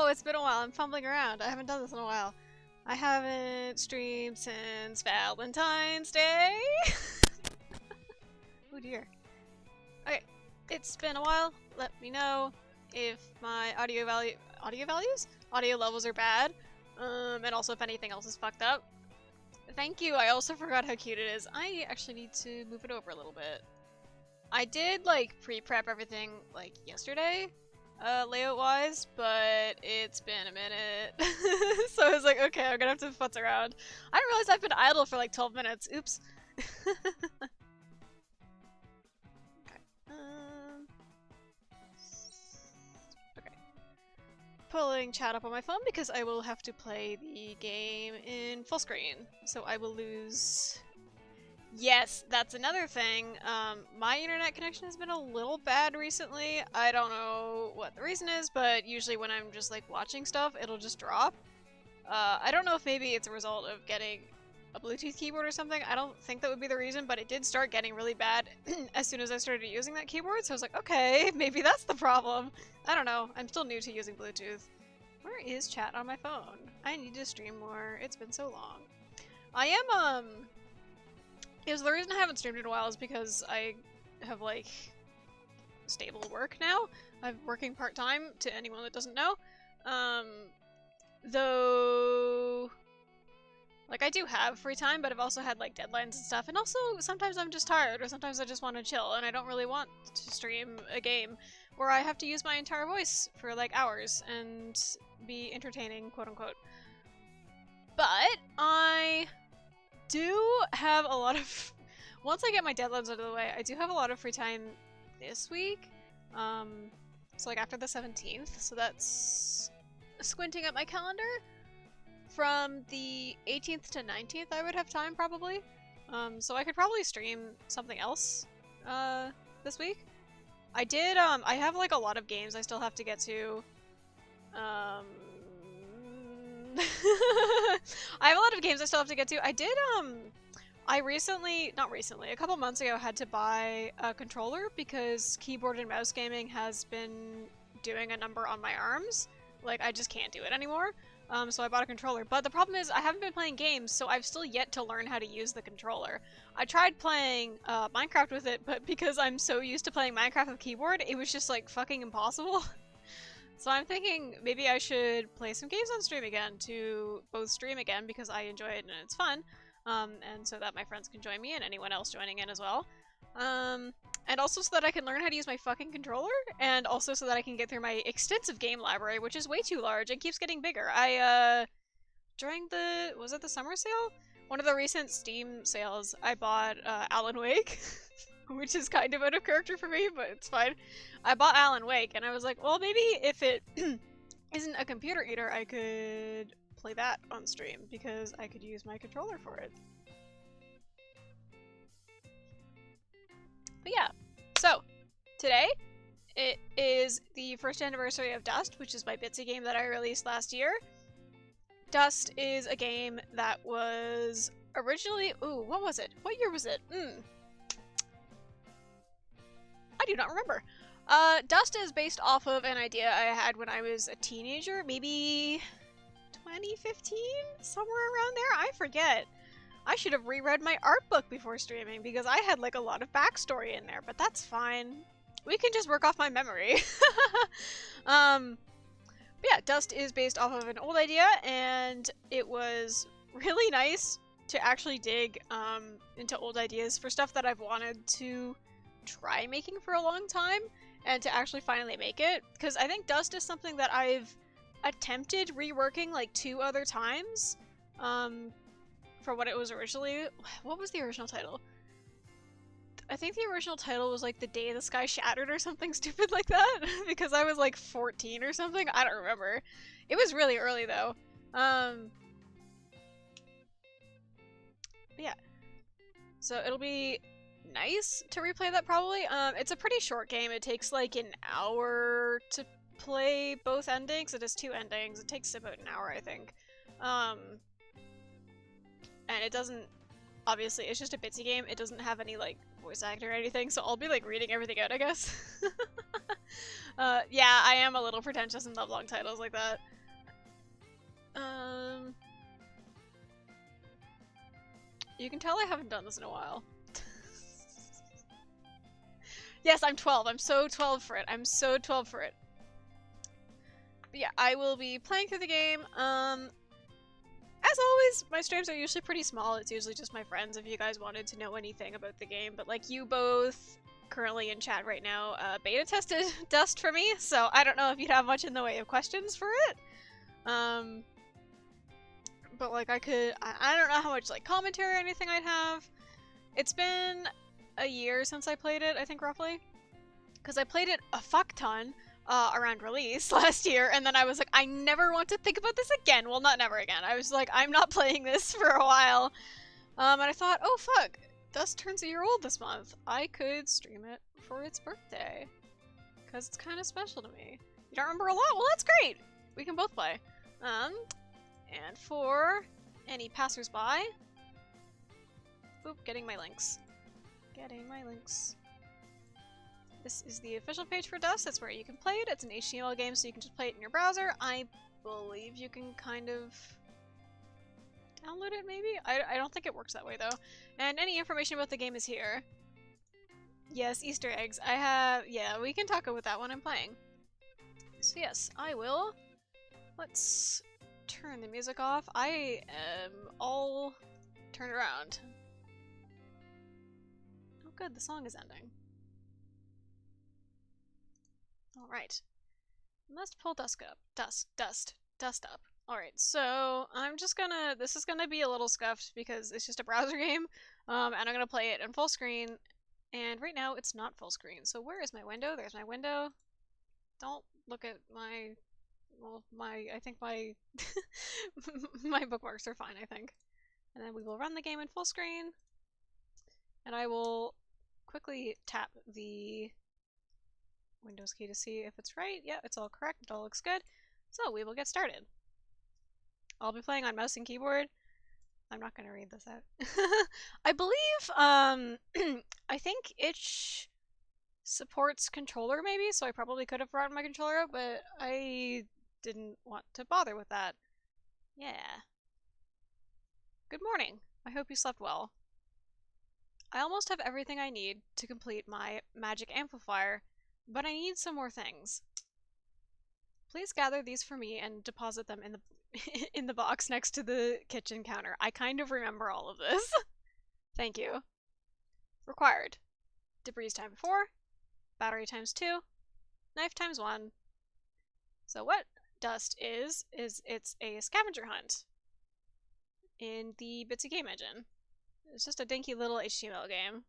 Oh, it's been a while. I'm fumbling around. I haven't done this in a while. I haven't streamed since Valentine's Day. Oh dear. Okay, it's been a while. Let me know if my audio levels are bad, and also if anything else is fucked up. Thank you. I also forgot how cute it is. I actually need to move it over a little bit. I did like pre-prep everything like yesterday, layout-wise, but it's been a minute. So I was like, okay, I'm gonna have to futz around. I didn't realize I've been idle for like 12 minutes. Oops. Okay. Pulling chat up on my phone because I will have to play the game in full screen. So I will lose... Yes, that's another thing. My internet connection has been a little bad recently. I don't know what the reason is, but usually when I'm just like watching stuff, it'll just drop. I don't know if maybe it's a result of getting a Bluetooth keyboard or something. I don't think that would be the reason, but it did start getting really bad as soon as I started using that keyboard, so I was like, okay, maybe that's the problem. I don't know. I'm still new to using Bluetooth. Where is chat on my phone? I need to stream more. It's been so long. I am, the reason I haven't streamed in a while is because I have, like, stable work now. I'm working part-time, to anyone that doesn't know. Though... Like, I do have free time, but I've also had, like, deadlines and stuff. And also, sometimes I'm just tired, or sometimes I just want to chill, and I don't really want to stream a game where I have to use my entire voice for, like, hours and be entertaining, quote-unquote. But I do have a lot of... Once I get my deadlines out of the way, I do have a lot of free time this week. So, like, after the 17th, so that's... Squinting at my calendar. From the 18th to 19th, I would have time, probably. So I could probably stream something else, this week. I did, I have, like, a lot of games I still have to get to. I have a lot of games I still have to get to. I did, I recently, not recently, a couple months ago had to buy a controller because keyboard and mouse gaming has been doing a number on my arms. Like, I just can't do it anymore. So I bought a controller. But the problem is I haven't been playing games, so I've still yet to learn how to use the controller. I tried playing Minecraft with it, but because I'm so used to playing Minecraft with keyboard, it was just, like, fucking impossible. So I'm thinking maybe I should play some games on stream again to both stream again because I enjoy it and it's fun. And so that my friends can join me and anyone else joining in as well. And also so that I can learn how to use my fucking controller, and also so that I can get through my extensive game library, which is way too large and keeps getting bigger. During the, was it the summer sale? One of the recent Steam sales, I bought, Alan Wake, which is kind of out of character for me, but it's fine. I bought Alan Wake, and I was like, well, maybe if it isn't a computer eater, I could play that on stream, because I could use my controller for it. But yeah, so today it is the first anniversary of Dust, which is my Bitsy game that I released last year. Dust is a game that was originally... Ooh, what was it? What year was it? I do not remember. Dust is based off of an idea I had when I was a teenager, maybe 2015? Somewhere around there? I forget. I should have reread my art book before streaming because I had like a lot of backstory in there, but that's fine. We can just work off my memory. But yeah, Dust is based off of an old idea, and it was really nice to actually dig into old ideas for stuff that I've wanted to try making for a long time, and to actually finally make it. Because I think Dust is something that I've attempted reworking like 2 other times. For what it was originally. What was the original title? I think the original title was like The Day the Sky Shattered or something stupid like that, because I was like 14 or something. I don't remember. It was really early though. Yeah. So it'll be nice to replay that probably. It's a pretty short game. It takes like an hour to play both endings. It has 2 endings. It takes about an hour, I think. And it doesn't, obviously, it's just a Bitsy game. It doesn't have any, like, voice acting or anything, so I'll be, like, reading everything out, I guess. Yeah, I am a little pretentious and love long titles like that. You can tell I haven't done this in a while. Yes, I'm 12. I'm so 12 for it. I'm so 12 for it. But yeah, I will be playing through the game. As always, my streams are usually pretty small. It's usually just my friends if you guys wanted to know anything about the game. But like you both currently in chat right now beta tested Dust for me, so I don't know if you'd have much in the way of questions for it. But like I don't know how much like commentary or anything I'd have. It's been a year since I played it, I think roughly. Because I played it a fuck ton around release last year, and then I was like, I never want to think about this again. Well, not never again. I was like, I'm not playing this for a while. And I thought, oh fuck, Dust turns a year old this month. I could stream it for its birthday. Because it's kind of special to me. You don't remember a lot? Well, that's great! We can both play. And for any passersby... Oop, getting my links. Getting my links. This is the official page for Dust. That's where you can play it. It's an HTML game, so you can just play it in your browser. I believe you can kind of download it, maybe? I don't think it works that way, though. And any information about the game is here. Yes, Easter eggs. I have... Yeah, we can talk about that when I'm playing. So yes, I will. Let's turn the music off. I am all turned around. Oh good, the song is ending. Alright. Must pull Dust up. Dust up. Alright, so I'm just gonna... This is gonna be a little scuffed because it's just a browser game. And I'm gonna play it in full screen. And right now it's not full screen. So where is my window? There's my window. Don't look at my... Well, I think my... my bookmarks are fine, I think. And then we will run the game in full screen. And I will quickly tap the Windows key to see if it's right. Yeah, it's all correct. It all looks good. So we will get started. I'll be playing on mouse and keyboard. I'm not going to read this out. I believe, I think itch supports controller maybe, so I probably could have brought my controller out, but I didn't want to bother with that. Yeah. Good morning. I hope you slept well. I almost have everything I need to complete my magic amplifier, but I need some more things. Please gather these for me and deposit them in the in the box next to the kitchen counter. I kind of remember all of this. Thank you. Required. Debris times 4, battery times 2, knife times 1. So what Dust is it's a scavenger hunt in the Bitsy game engine. It's just a dinky little HTML game.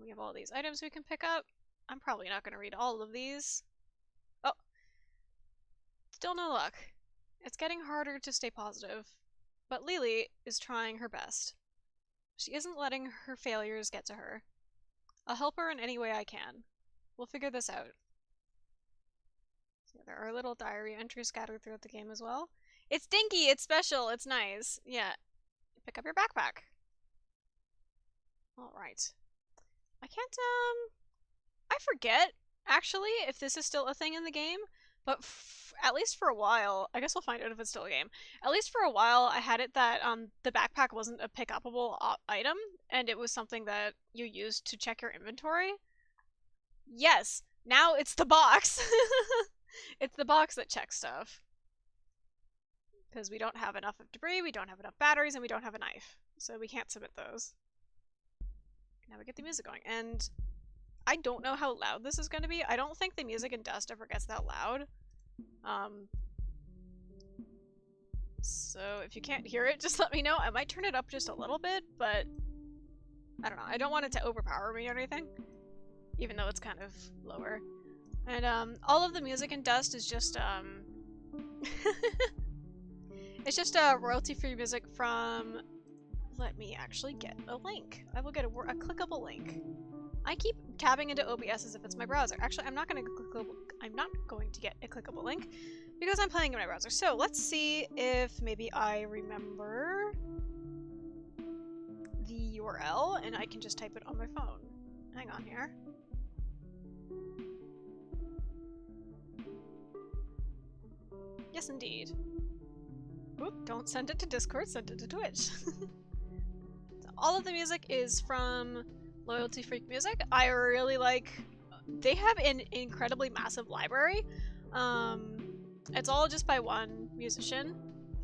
We have all these items we can pick up. I'm probably not going to read all of these. Oh. Still no luck. It's getting harder to stay positive, but Lily is trying her best. She isn't letting her failures get to her. I'll help her in any way I can. We'll figure this out. So there are little diary entries scattered throughout the game as well. It's dinky, it's special, it's nice. Yeah. Pick up your backpack. Alright. I can't, I forget, actually, if this is still a thing in the game, but at least for a while, I guess we'll find out if it's still a game. At least for a while, I had it that the backpack wasn't a pick-upable item, and it was something that you used to check your inventory. Yes, now it's the box. It's the box that checks stuff. Because we don't have enough of debris, we don't have enough batteries, and we don't have a knife. So we can't submit those. Now we get the music going, and I don't know how loud this is going to be. I don't think the music in Dust ever gets that loud. So if you can't hear it, just let me know. I might turn it up just a little bit, but I don't know. I don't want it to overpower me or anything, even though it's kind of lower. And all of the music in Dust is just it's just royalty-free music from... Let me actually get a link. I will get a clickable link. I keep tabbing into OBS as if it's my browser. Actually, I'm not going to get a clickable link because I'm playing in my browser. So let's see if maybe I remember the URL and I can just type it on my phone. Hang on here. Yes, indeed. Oop, don't send it to Discord, send it to Twitch. So all of the music is from Loyalty Freak Music. I really like... They have an incredibly massive library. It's all just by one musician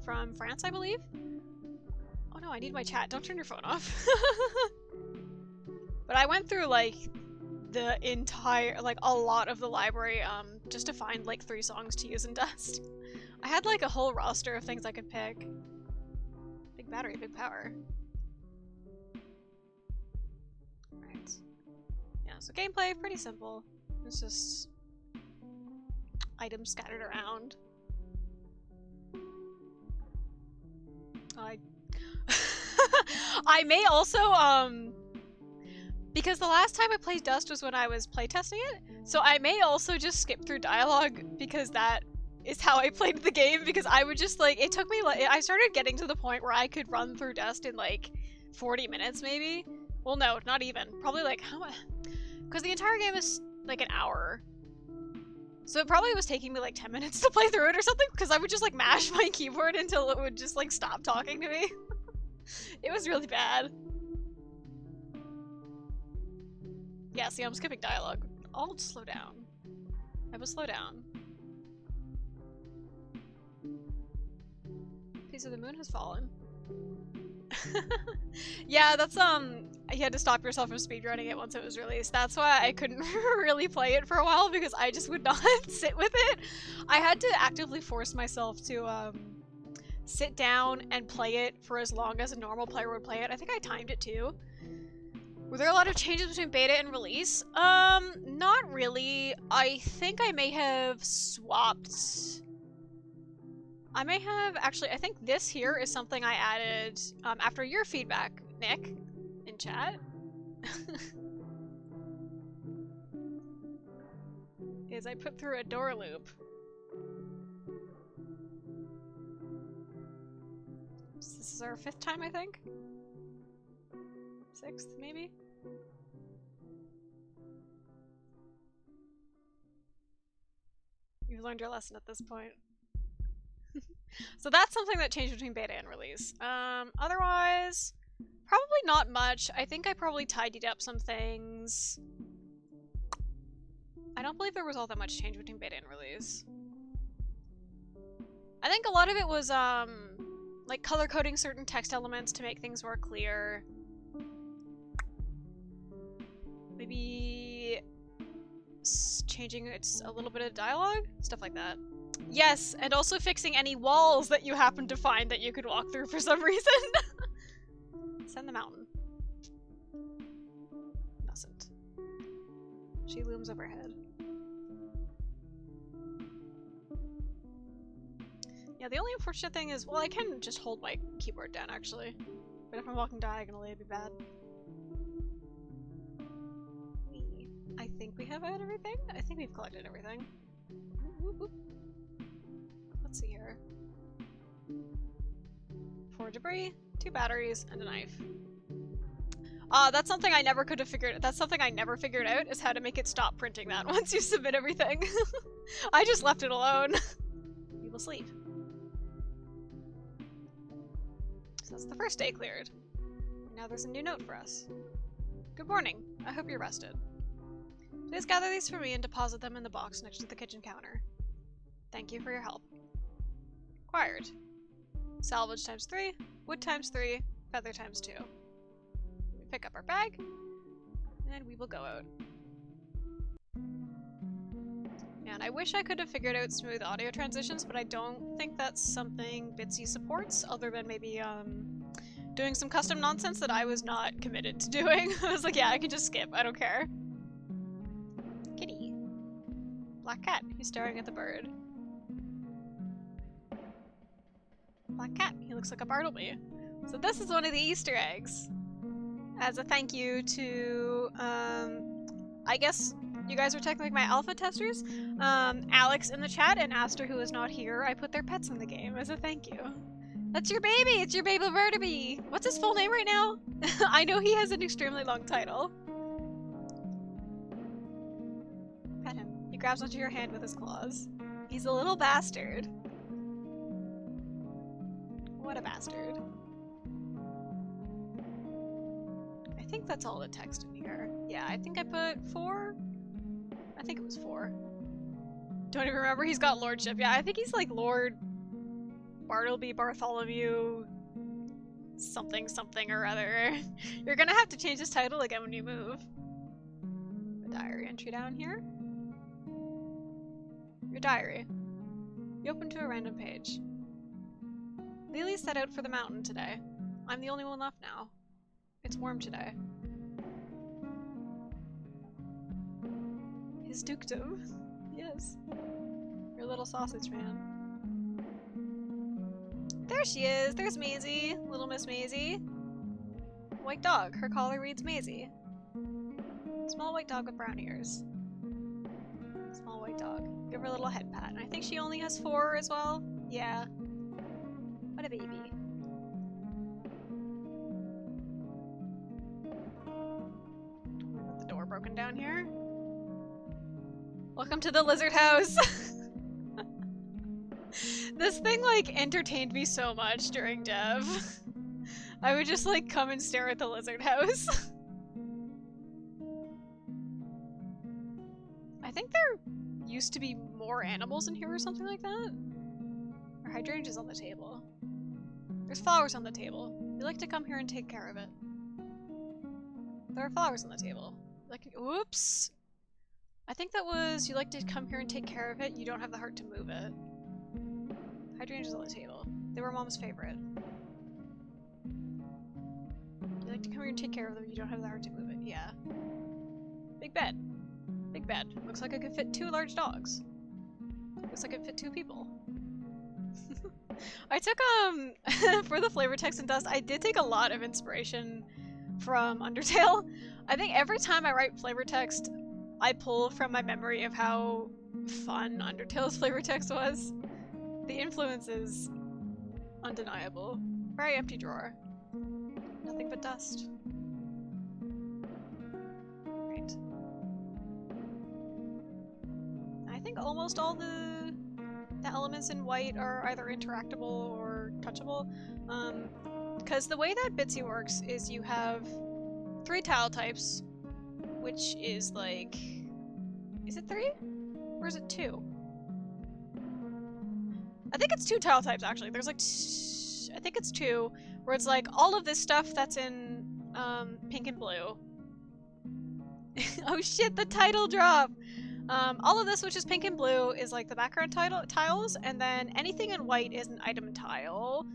from France, I believe. Oh no, I need my chat. Don't turn your phone off. But I went through like the entire, like a lot of the library just to find like 3 songs to use in Dust. I had like a whole roster of things I could pick. Big battery, big power. Right. Yeah, so gameplay, pretty simple. It's just items scattered around. I may also, because the last time I played Dust was when I was playtesting it, so I may also just skip through dialogue because that is how I played the game, because I would just like, it took me like, I started getting to the point where I could run through Dust in like 40 minutes maybe. Well, no, not even. Probably like, how much? Because the entire game is like an hour. So it probably was taking me like 10 minutes to play through it or something, because I would just like mash my keyboard until it would just like stop talking to me. It was really bad. Yeah, see, I'm skipping dialogue. I'll slow down. I will slow down. Piece of the moon has fallen. Yeah, that's you had to stop yourself from speedrunning it once it was released. That's why I couldn't really play it for a while, because I just would not sit with it. I had to actively force myself to sit down and play it for as long as a normal player would play it. I think I timed it too. Were there a lot of changes between beta and release? Not really. I think I may have swapped... I may have, actually, I think this here is something I added after your feedback, Nick, in chat. Is I put through a door loop. This is our 5th time, I think? 6th, maybe? You've learned your lesson at this point. So that's something that changed between beta and release. Otherwise, probably not much. I think I probably tidied up some things. I don't believe there was all that much change between beta and release. I think a lot of it was, like color coding certain text elements to make things more clear. Maybe changing it's a little bit of dialogue? Stuff like that. Yes, and also fixing any walls that you happen to find that you could walk through for some reason. Send the mountain. Mustn't. She looms overhead. Yeah, the only unfortunate thing is, well, I can just hold my keyboard down, actually. But if I'm walking diagonally, it'd be bad. I think we have everything? I think we've collected everything. Whoop, whoop. Let's see here. 4 debris, 2 batteries, and a knife. That's something I never could have figured. That's something I never figured out, is how to make it stop printing that once you submit everything. I just left it alone. You will sleep. So that's the first day cleared. Now there's a new note for us. Good morning. I hope you're rested. Please gather these for me and deposit them in the box next to the kitchen counter. Thank you for your help. Acquired. Salvage times 3, wood times 3, feather times 2. We pick up our bag, and we will go out. And I wish I could have figured out smooth audio transitions, but I don't think that's something Bitsy supports, other than maybe doing some custom nonsense that I was not committed to doing. I was like, yeah, I can just skip, I don't care. Kitty. Black cat, he's staring at the bird. Black cat, he looks like a Bartleby. So this is one of the Easter eggs. As a thank you to, I guess you guys are technically my alpha testers. Alex in the chat and Aster, who is not here, I put their pets in the game as a thank you. That's your baby! It's your baby Bartleby! What's his full name right now? I know he has an extremely long title. Pet him. He grabs onto your hand with his claws. He's a little bastard. What a bastard. I think that's all the text in here. Yeah, I think I put 4? I think it was 4. Don't even remember. He's got lordship. Yeah, I think he's like Lord Bartleby Bartholomew something something or other. You're gonna have to change his title again when you move. A diary entry down here. Your diary. You open to a random page. Lily set out for the mountain today. I'm the only one left now. It's warm today. His dukedom. Yes. Your little sausage man. There she is! There's Maisie! Little Miss Maisie. White dog. Her collar reads Maisie. Small white dog with brown ears. Small white dog. Give her a little head pat. And I think she only has 4 as well. Yeah. What a baby. Got the door broken down here. Welcome to the lizard house! This thing, like, entertained me so much during dev. I would just, like, come and stare at the lizard house. I think there used to be more animals in here or something like that. Our hydrangea's on the table. There's flowers on the table. You like to come here and take care of it. There are flowers on the table. Like, oops! I think that was, you like to come here and take care of it, you don't have the heart to move it. Hydrangeas on the table. They were Mom's favorite. You like to come here and take care of them, you don't have the heart to move it. Yeah. Big bed. Big bed. Looks like it could fit 2 large dogs. Looks like it fit 2 people. I took, for the flavor text and dust, I did take a lot of inspiration from Undertale. I think every time I write flavor text, I pull from my memory of how fun Undertale's flavor text was. The influence is undeniable. Very empty drawer. Nothing but dust. Great. I think almost all the elements in white are either interactable or touchable. Because the way that Bitsy works is you have 3 tile types, which is like... Is it 3? Or is it 2? I think it's 2 tile types, actually. There's like... I think it's 2, where it's like all of this stuff that's in pink and blue. Oh shit, the title drop! All of this, which is pink and blue, is like the background tiles, and then anything in white is an item tile.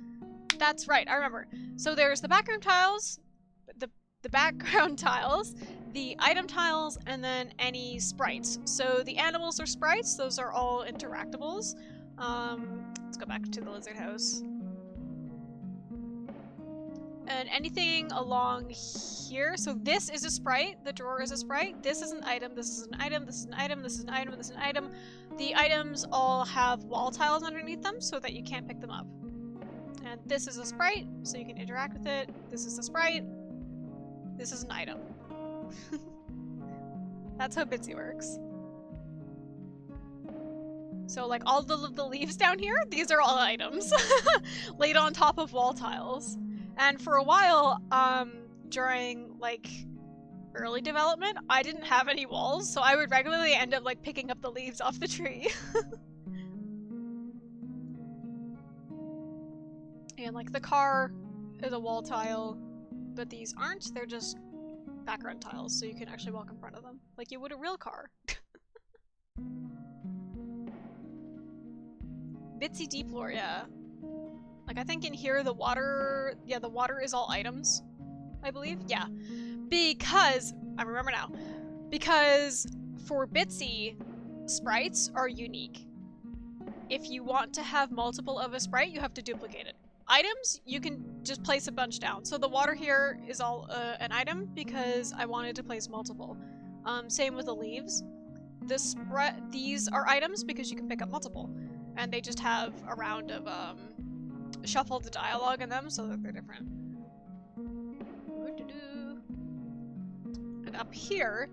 That's right, I remember. So there's the background tiles, the background tiles, the item tiles, and then any sprites. So the animals are sprites, those are all interactables. Let's go back to the lizard house. And anything along here, so this is a sprite, the drawer is a sprite, this is an item, this is an item, this is an item, this is an item, this is an item. The items all have wall tiles underneath them so that you can't pick them up. And this is a sprite, so you can interact with it. This is a sprite. This is an item. That's how Bitsy works. So like all the leaves down here, these are all items laid on top of wall tiles. And for a while, during like early development, I didn't have any walls, so I would regularly end up like picking up the leaves off the tree. And like the car is a wall tile, but these aren't, they're just background tiles, so you can actually walk in front of them, like you would a real car. Bitsy deep lore, yeah. Like I think in here the water, yeah, the water is all items, I believe, yeah. Because, I remember now, because for Bitsy, sprites are unique. If you want to have multiple of a sprite, you have to duplicate it. Items, you can just place a bunch down. So the water here is all an item because I wanted to place multiple. Same with the leaves. These are items because you can pick up multiple. And they just have a round of shuffle the dialogue in them so that they're different. And up here,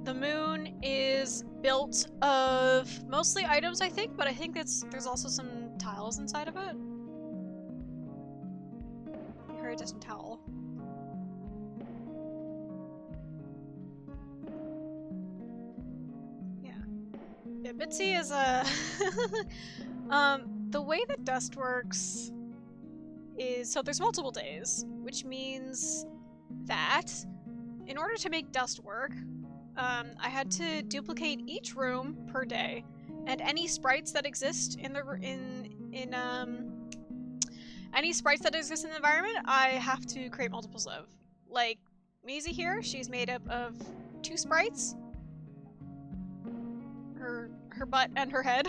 the moon is built of mostly items, I think, but I think there's also some tiles inside of it. very distant howl. Yeah. Yeah, Bitsy is a... the way that dust works is... So there's multiple days, which means that in order to make dust work, I had to duplicate each room per day, and any sprites that exist in the any sprites that exist in the environment, I have to create multiples of. Like Maisie here, she's made up of 2 sprites. Her butt and her head.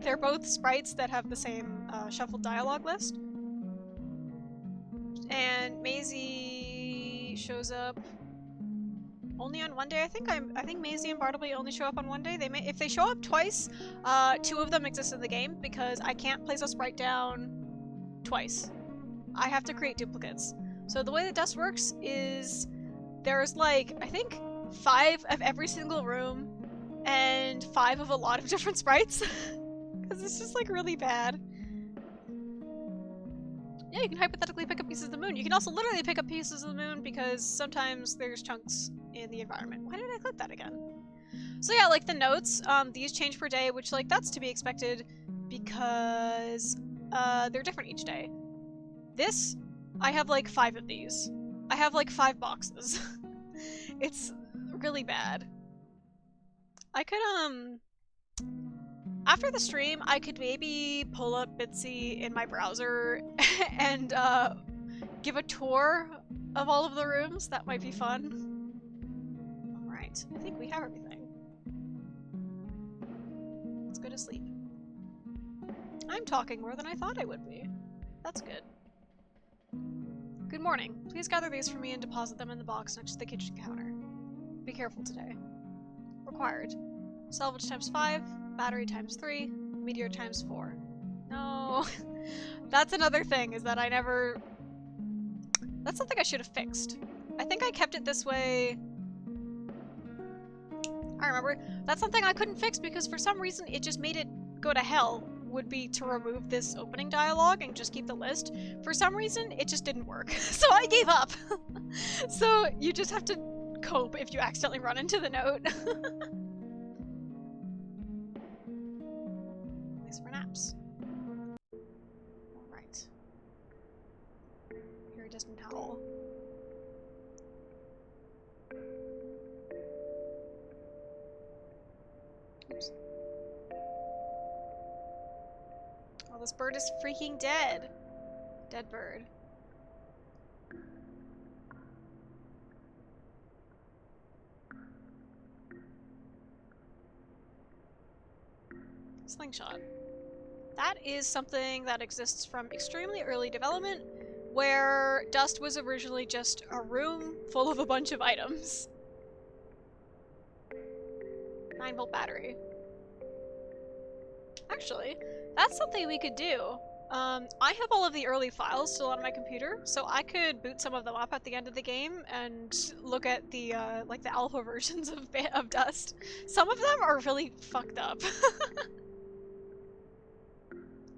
They're both sprites that have the same shuffled dialogue list. And Maisie shows up only on one day. I think Maisie and Bartleby only show up on one day. If they show up twice, 2 of them exist in the game because I can't place a sprite down twice. I have to create duplicates. So the way that dust works is there's like, I think 5 of every single room and 5 of a lot of different sprites. Because it's just like really bad. Yeah, you can hypothetically pick up pieces of the moon. You can also literally pick up pieces of the moon because sometimes there's chunks in the environment. Why did I click that again? So yeah, like the notes, these change per day, which like that's to be expected because they're different each day. This, I have like 5 of these. I have like 5 boxes. It's really bad. I could, after the stream, I could maybe pull up Bitsy in my browser and give a tour of all of the rooms. That might be fun. Alright, I think we have everything. Let's go to sleep. I'm talking more than I thought I would be. That's good. Good morning. Please gather these for me and deposit them in the box next to the kitchen counter. Be careful today. Required. Salvage times 5, battery times 3, meteor times 4. No. That's another thing, is that I never... That's something I should have fixed. I think I kept it this way... I remember. That's something I couldn't fix because for some reason it just made it go to hell. Would be to remove this opening dialogue and just keep the list. For some reason, it just didn't work. So I gave up. So you just have to cope if you accidentally run into the note. Thanks for naps. Alright. Here it doesn't howl. Oops. Oh, this bird is freaking dead. Dead bird. Slingshot. That is something that exists from extremely early development, where dust was originally just a room full of a bunch of items. 9-volt battery. Actually, that's something we could do. I have all of the early files still on my computer, so I could boot some of them up at the end of the game and look at the, like the alpha versions of Dust. Some of them are really fucked up.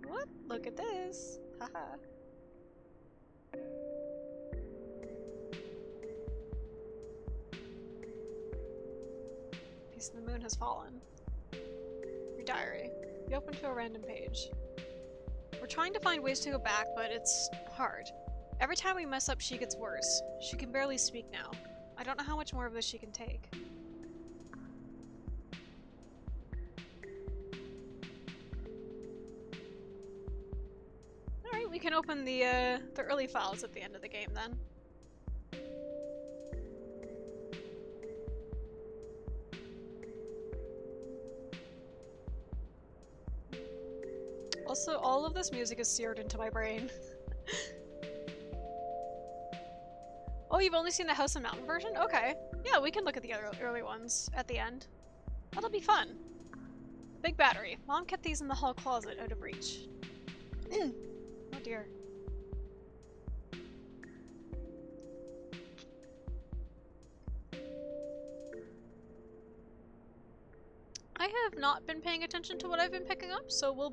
What? Look at this. Haha. Piece of the moon has fallen. Your diary. You open to a random page. We're trying to find ways to go back, but it's hard. Every time we mess up, she gets worse. She can barely speak now. I don't know how much more of this she can take. Alright, we can open the early files at the end of the game then. Also, all of this music is seared into my brain. Oh, you've only seen the House and Mountain version? Okay. Yeah, we can look at the other early ones at the end. That'll be fun. Big battery. Mom kept these in the hall closet out of reach. Oh dear. I have not been paying attention to what I've been picking up, so we'll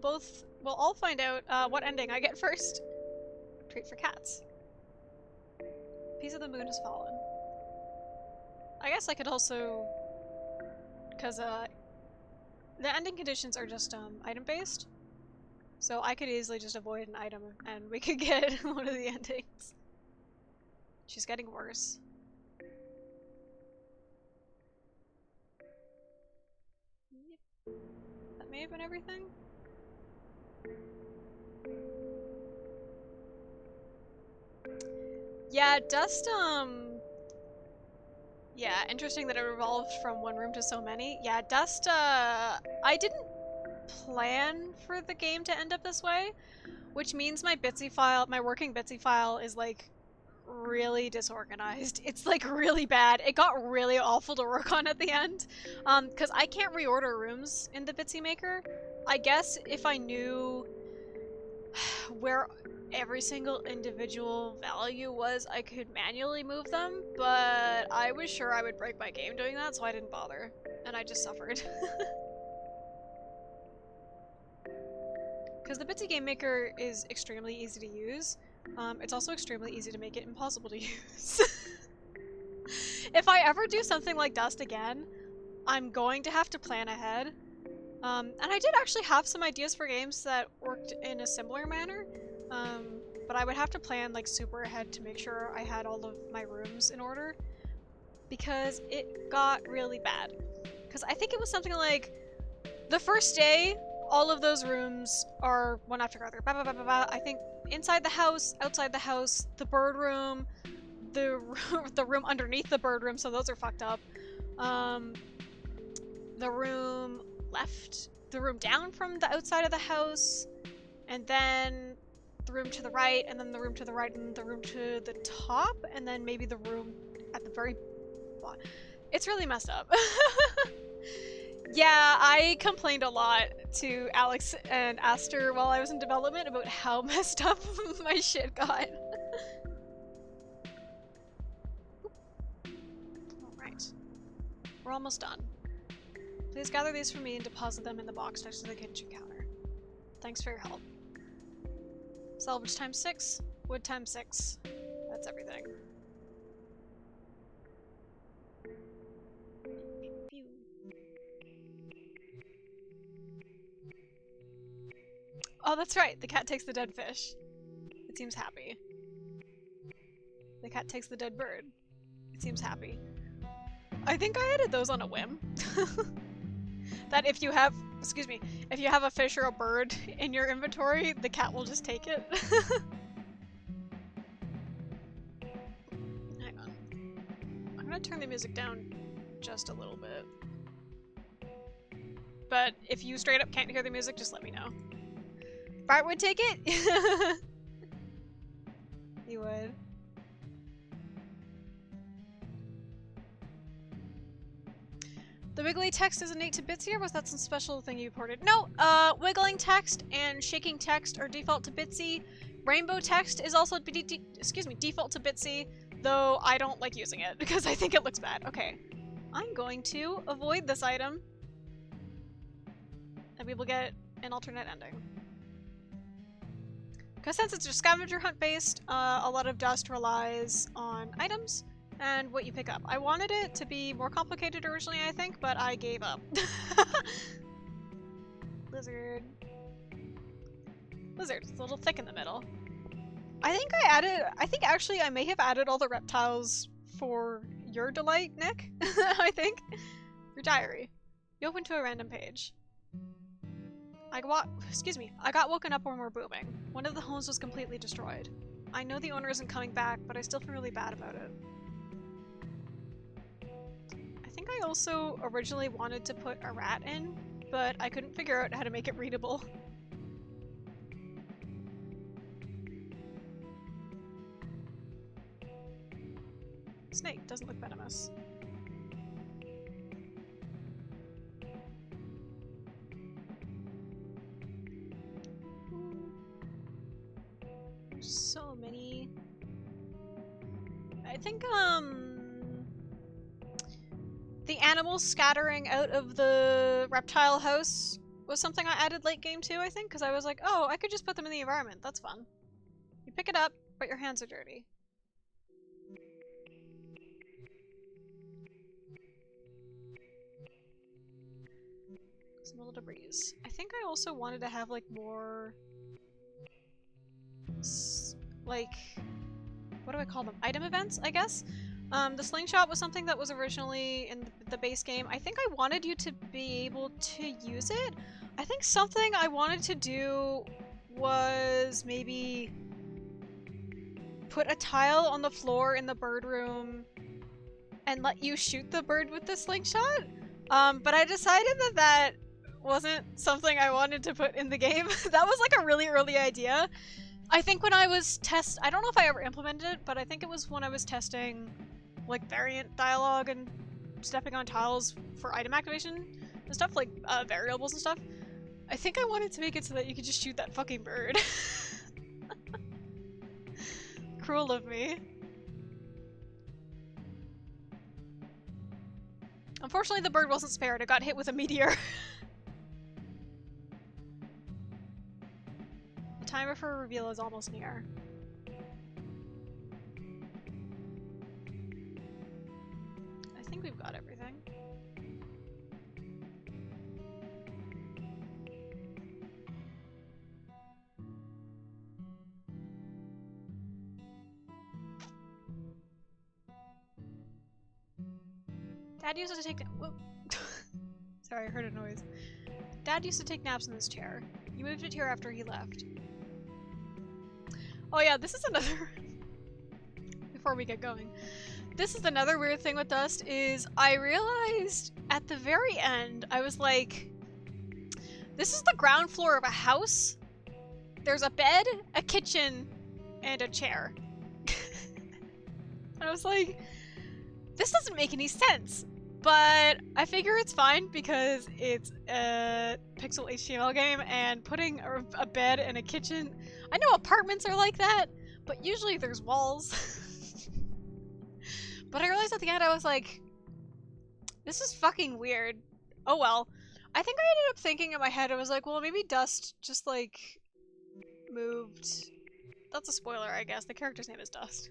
all find out what ending I get first. Treat for cats. Piece of the moon has fallen. I guess I could also... Because, the ending conditions are just, item-based. So I could easily just avoid an item and we could get one of the endings. She's getting worse. Yep. That may have been everything. Yeah, dust, yeah, interesting that it evolved from one room to so many. Yeah, dust, I didn't plan for the game to end up this way, which means my bitsy file, my working bitsy file is like really disorganized. It's like really bad. It got really awful to work on at the end. Because I can't reorder rooms in the bitsy maker. I guess if I knew where every single individual value was, I could manually move them, but I was sure I would break my game doing that, so I didn't bother. And I just suffered. Because the Bitsy Game Maker is extremely easy to use. It's also extremely easy to make it impossible to use. If I ever do something like Dust again, I'm going to have to plan ahead. And I did actually have some ideas for games that worked in a similar manner, but I would have to plan like super ahead to make sure I had all of my rooms in order, because it got really bad. Because I think it was something like, the first day, all of those rooms are one after the other. Bah, bah, bah, bah, bah. I think inside the house, outside the house, the bird room, the room underneath the bird room, so those are fucked up. The room left, the room down from the outside of the house, and then the room to the right, and then the room to the right, and the room to the top, and then maybe the room at the very bottom. It's really messed up. Yeah, I complained a lot to Alex and Aster while I was in development about how messed up my shit got. Alright. We're almost done. Please gather these for me and deposit them in the box next to the kitchen counter. Thanks for your help. Salvage times 6, wood times 6. That's everything. Oh, that's right. The cat takes the dead fish. It seems happy. The cat takes the dead bird. It seems happy. I think I added those on a whim. That if you have, excuse me, if you have a fish or a bird in your inventory, the cat will just take it. Hang on. I'm gonna turn the music down just a little bit. But if you straight up can't hear the music, just let me know. Bart would take it? He would. The wiggly text is innate to Bitsy, or was that some special thing you ported? No, wiggling text and shaking text are default to Bitsy. Rainbow text is also default to Bitsy, though I don't like using it because I think it looks bad. Okay, I'm going to avoid this item, and we will get an alternate ending. Because since it's just scavenger hunt based, a lot of Dust relies on items and what you pick up. I wanted it to be more complicated originally, I think, but I gave up. Lizard. Lizard, it's a little thick in the middle. I think actually I may have added all the reptiles for your delight, Nick. I think. Your diary. You open to a random page. I got woken up when we're booming. One of the homes was completely destroyed. I know the owner isn't coming back, but I still feel really bad about it. I think I also originally wanted to put a rat in, but I couldn't figure out how to make it readable. Snake doesn't look venomous. So many. I think, the animals scattering out of the reptile house was something I added late game too, I think, because I was like, oh, I could just put them in the environment. That's fun. You pick it up, but your hands are dirty. Some little debris. I think I also wanted to have like more like, what do I call them? Item events, I guess? The slingshot was something that was originally in the base game. I think I wanted you to be able to use it. I think something I wanted to do was maybe put a tile on the floor in the bird room and let you shoot the bird with the slingshot. But I decided that that wasn't something I wanted to put in the game. That was like a really early idea. I think when I was I don't know if I ever implemented it, but I think it was when I was testing like variant dialogue and stepping on tiles for item activation and stuff, like variables and stuff. I think I wanted to make it so that you could just shoot that fucking bird. Cruel of me. Unfortunately, the bird wasn't spared. It got hit with a meteor. The timer for reveal is almost near. I think we've got everything. Dad used to take Sorry, I heard a noise. Dad used to take naps in this chair. You moved it here after he left. Oh yeah, this is another... Before we get going. This is another weird thing with Dust, is I realized at the very end, I was like, this is the ground floor of a house. There's a bed, a kitchen, and a chair. I was like, this doesn't make any sense. But I figure it's fine because it's a pixel HTML game, and putting a bed and a kitchen... I know apartments are like that, but usually there's walls. But I realized at the end, I was like, this is fucking weird. Oh well. I think I ended up thinking in my head, I was like, well, maybe Dust just, like, moved... That's a spoiler, I guess. The character's name is Dust.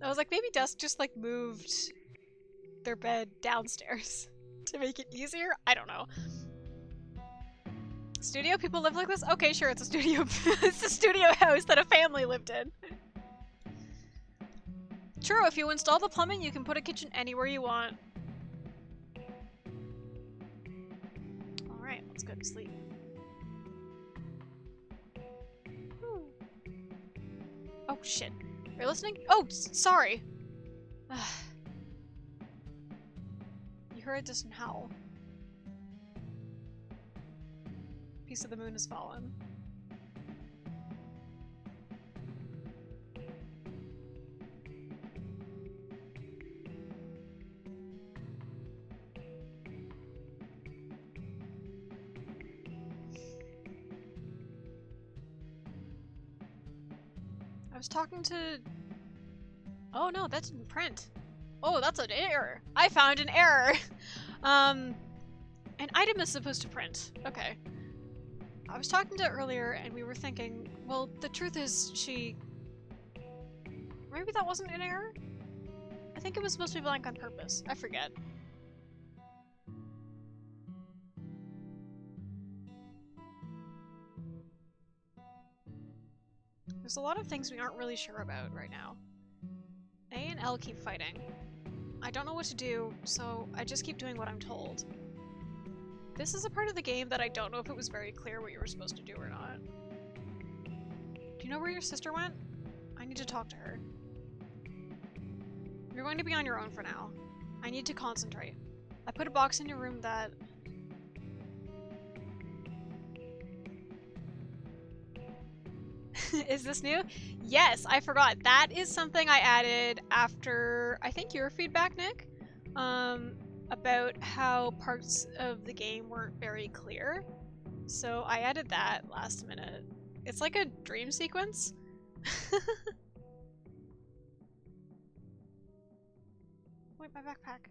I was like, maybe Dust just, like, moved their bed downstairs to make it easier? I don't know. Studio people live like this? Okay, sure, it's a studio. It's a studio house that a family lived in. True, if you install the plumbing, you can put a kitchen anywhere you want. Alright, let's go to sleep. Ooh. Oh, shit. Are you listening? Oh, sorry! You heard a distant howl. Piece of the moon has fallen. I was talking to... Oh no, that didn't print. Oh, that's an error. I found an error. An item is supposed to print. Okay. I was talking to her earlier and we were thinking, well, the truth is maybe that wasn't an error? I think it was supposed to be blank on purpose. I forget. There's a lot of things we aren't really sure about right now. A and L keep fighting. I don't know what to do, so I just keep doing what I'm told. This is a part of the game that I don't know if it was very clear what you were supposed to do or not. Do you know where your sister went? I need to talk to her. You're going to be on your own for now. I need to concentrate. I put a box in your room that... Is this new? Yes, I forgot. That is something I added after, I think, your feedback, Nick, about how parts of the game weren't very clear. So I added that last minute. It's like a dream sequence. Wait, my backpack.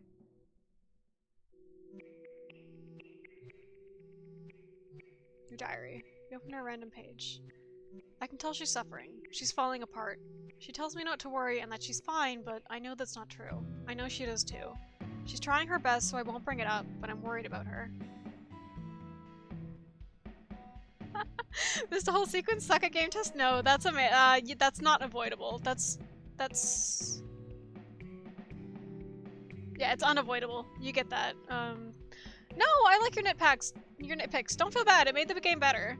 Your diary. You open a random page. I can tell she's suffering. She's falling apart. She tells me not to worry and that she's fine, but I know that's not true. I know she does too. She's trying her best, so I won't bring it up, but I'm worried about her. Missed a whole sequence, suck at game test? No, that's that's not avoidable. That's... Yeah, it's unavoidable. You get that. No, I like your nitpicks. Don't feel bad, it made the game better.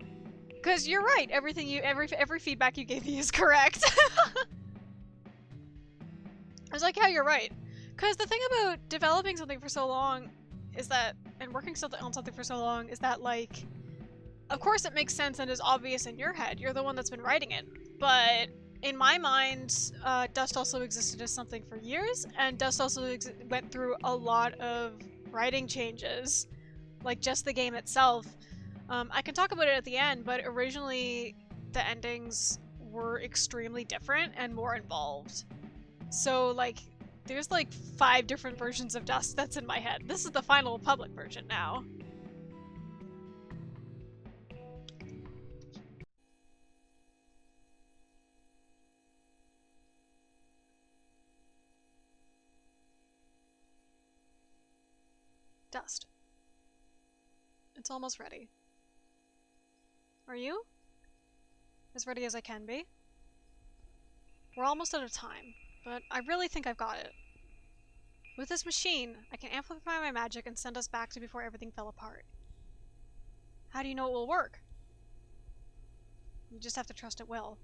Cause you're right, every feedback you gave me is correct. I was like, yeah, you're right. Cause the thing about developing something for so long is that, and working on something for so long, is that, like, of course it makes sense and is obvious in your head. You're the one that's been writing it. But in my mind, Dust also existed as something for years, and Dust also went through a lot of writing changes, like just the game itself. I can talk about it at the end, but originally the endings were extremely different and more involved. So, like, there's like 5 different versions of Dust that's in my head. This is the final public version now. Dust. It's almost ready. Are you? As ready as I can be? We're almost out of time, but I really think I've got it. With this machine, I can amplify my magic and send us back to before everything fell apart. How do you know it will work? You just have to trust it will.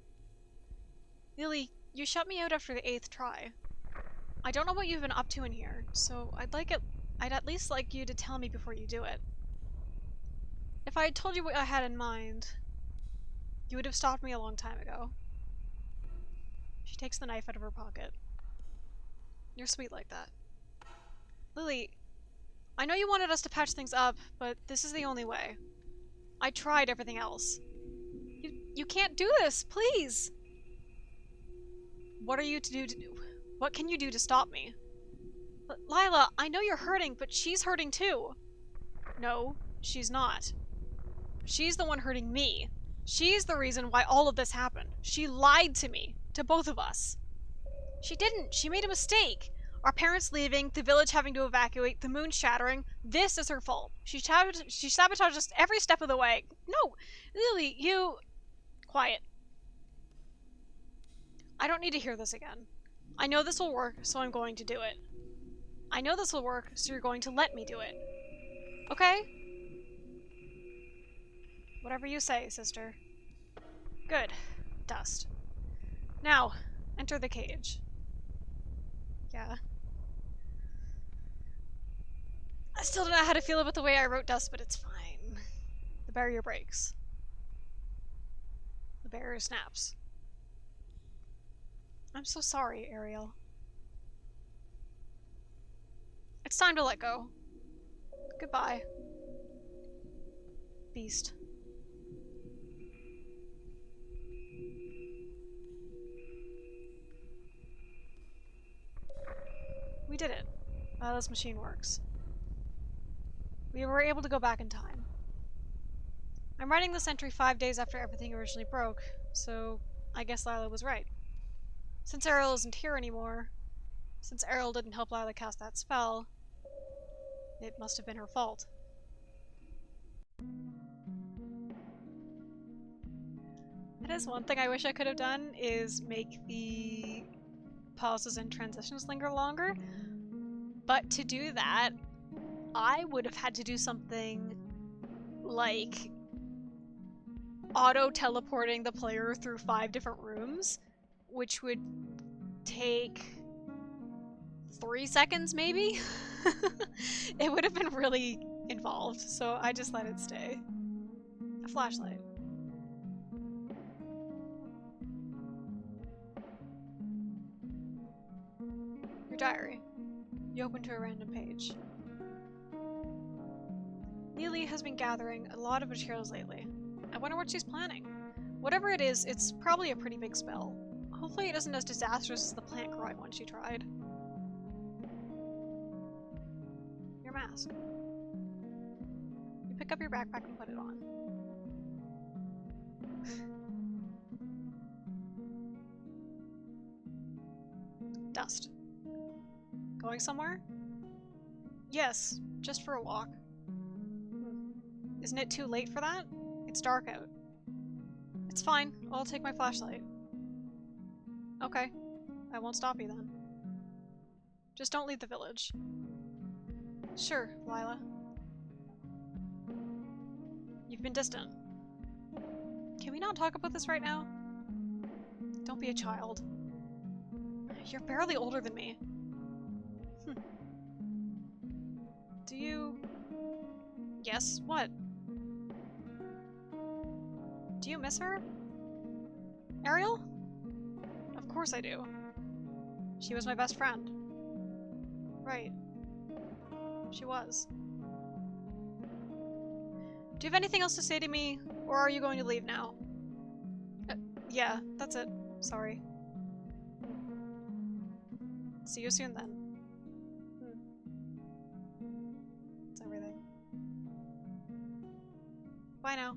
Lily, you shut me out after the 8th try. I don't know what you've been up to in here, so I'd at least like you to tell me before you do it. If I had told you what I had in mind, you would have stopped me a long time ago. She takes the knife out of her pocket. You're sweet like that. Lily, I know you wanted us to patch things up, but this is the only way. I tried everything else. You can't do this, please! What are you to do what can you do to stop me? But Lila, I know you're hurting, but she's hurting too. No, she's not. She's the one hurting me. She's the reason why all of this happened. She lied to me. To both of us. She didn't. She made a mistake. Our parents leaving, the village having to evacuate, the moon shattering. This is her fault. She sabotaged us every step of the way. No! Lily, you... Quiet. I don't need to hear this again. I know this will work, so I'm going to do it. I know this will work, so you're going to let me do it. Okay? Whatever you say, sister. Good. Dust. Now, enter the cage. Yeah. I still don't know how to feel about the way I wrote Dust, but it's fine. The barrier breaks. The barrier snaps. I'm so sorry, Ariel. It's time to let go. Goodbye. Beast. We did it. Lila's machine works. We were able to go back in time. I'm writing this entry 5 days after everything originally broke, so I guess Lila was right. Since Ariel isn't here anymore, since Ariel didn't help Lila cast that spell, it must have been her fault. That is one thing I wish I could have done, is make the pauses and transitions linger longer. But to do that, I would have had to do something like auto-teleporting the player through 5 different rooms, which would take 3 seconds maybe? It would have been really involved, so I just let it stay. A flashlight. Your diary. You open to a random page. Lily has been gathering a lot of materials lately. I wonder what she's planning. Whatever it is, it's probably a pretty big spell. Hopefully it isn't as disastrous as the plant growing one she tried. Your mask. You pick up your backpack and put it on. Dust. Going somewhere? Yes, just for a walk. Isn't it too late for that? It's dark out. It's fine. I'll take my flashlight. Okay. I won't stop you then. Just don't leave the village. Sure, Lila. You've been distant. Can we not talk about this right now? Don't be a child. You're barely older than me. Do you... Yes, what? Do you miss her? Ariel? Of course I do. She was my best friend. Right. She was. Do you have anything else to say to me, or are you going to leave now? Yeah, that's it. Sorry. See you soon then. That's everything. Bye now.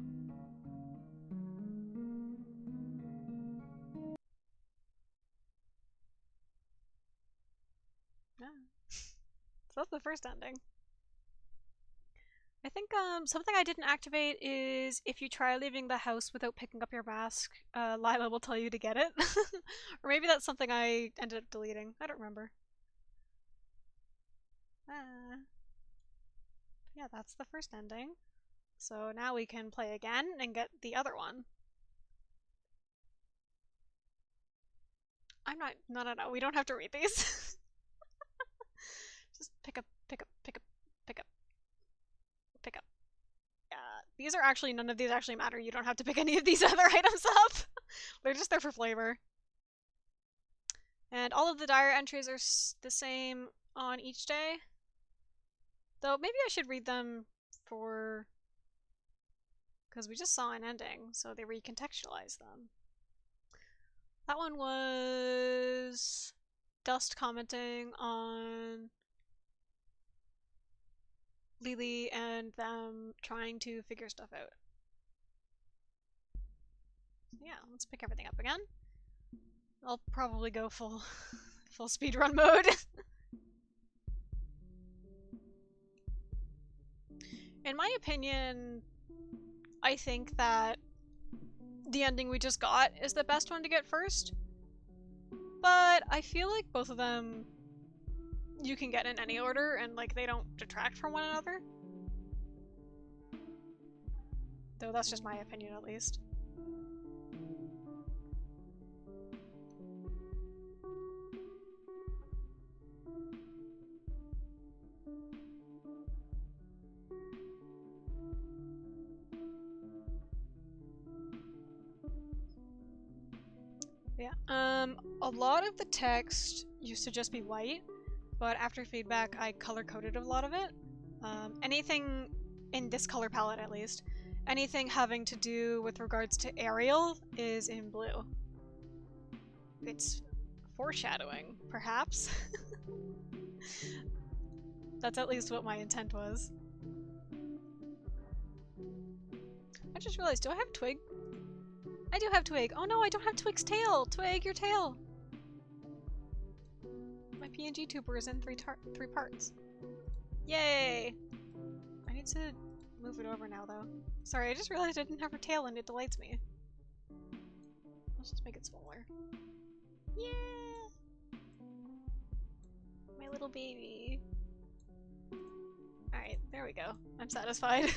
Yeah. So that's the first ending. I think something I didn't activate is if you try leaving the house without picking up your mask, Lila will tell you to get it. Or maybe that's something I ended up deleting. I don't remember. Yeah, that's the first ending. So now we can play again and get the other one. I'm not... No, we don't have to read these. Just pick up. These are actually, none of these actually matter. You don't have to pick any of these other items up. They're just there for flavor. And all of the diary entries are the same on each day. Though maybe I should read them for... because we just saw an ending, so they recontextualize them. That one was Dust commenting on Lily and them trying to figure stuff out. Yeah, let's pick everything up again. I'll probably go full speedrun mode. In my opinion, I think that the ending we just got is the best one to get first. But I feel like both of them you can get in any order and like they don't detract from one another. Though that's just my opinion at least. Yeah, a lot of the text used to just be white, but after feedback I color-coded a lot of it. Anything in this color palette at least, anything having to do with regards to Ariel is in blue. It's foreshadowing, perhaps? That's at least what my intent was. I just realized, do I have Twig? I do have Twig. Oh no, I don't have Twig's tail! Twig, your tail! My PNG tuber is in three parts. Yay! I need to move it over now though. Sorry, I just realized I didn't have her tail and it delights me. Let's just make it smaller. Yeah! My little baby. Alright, there we go. I'm satisfied.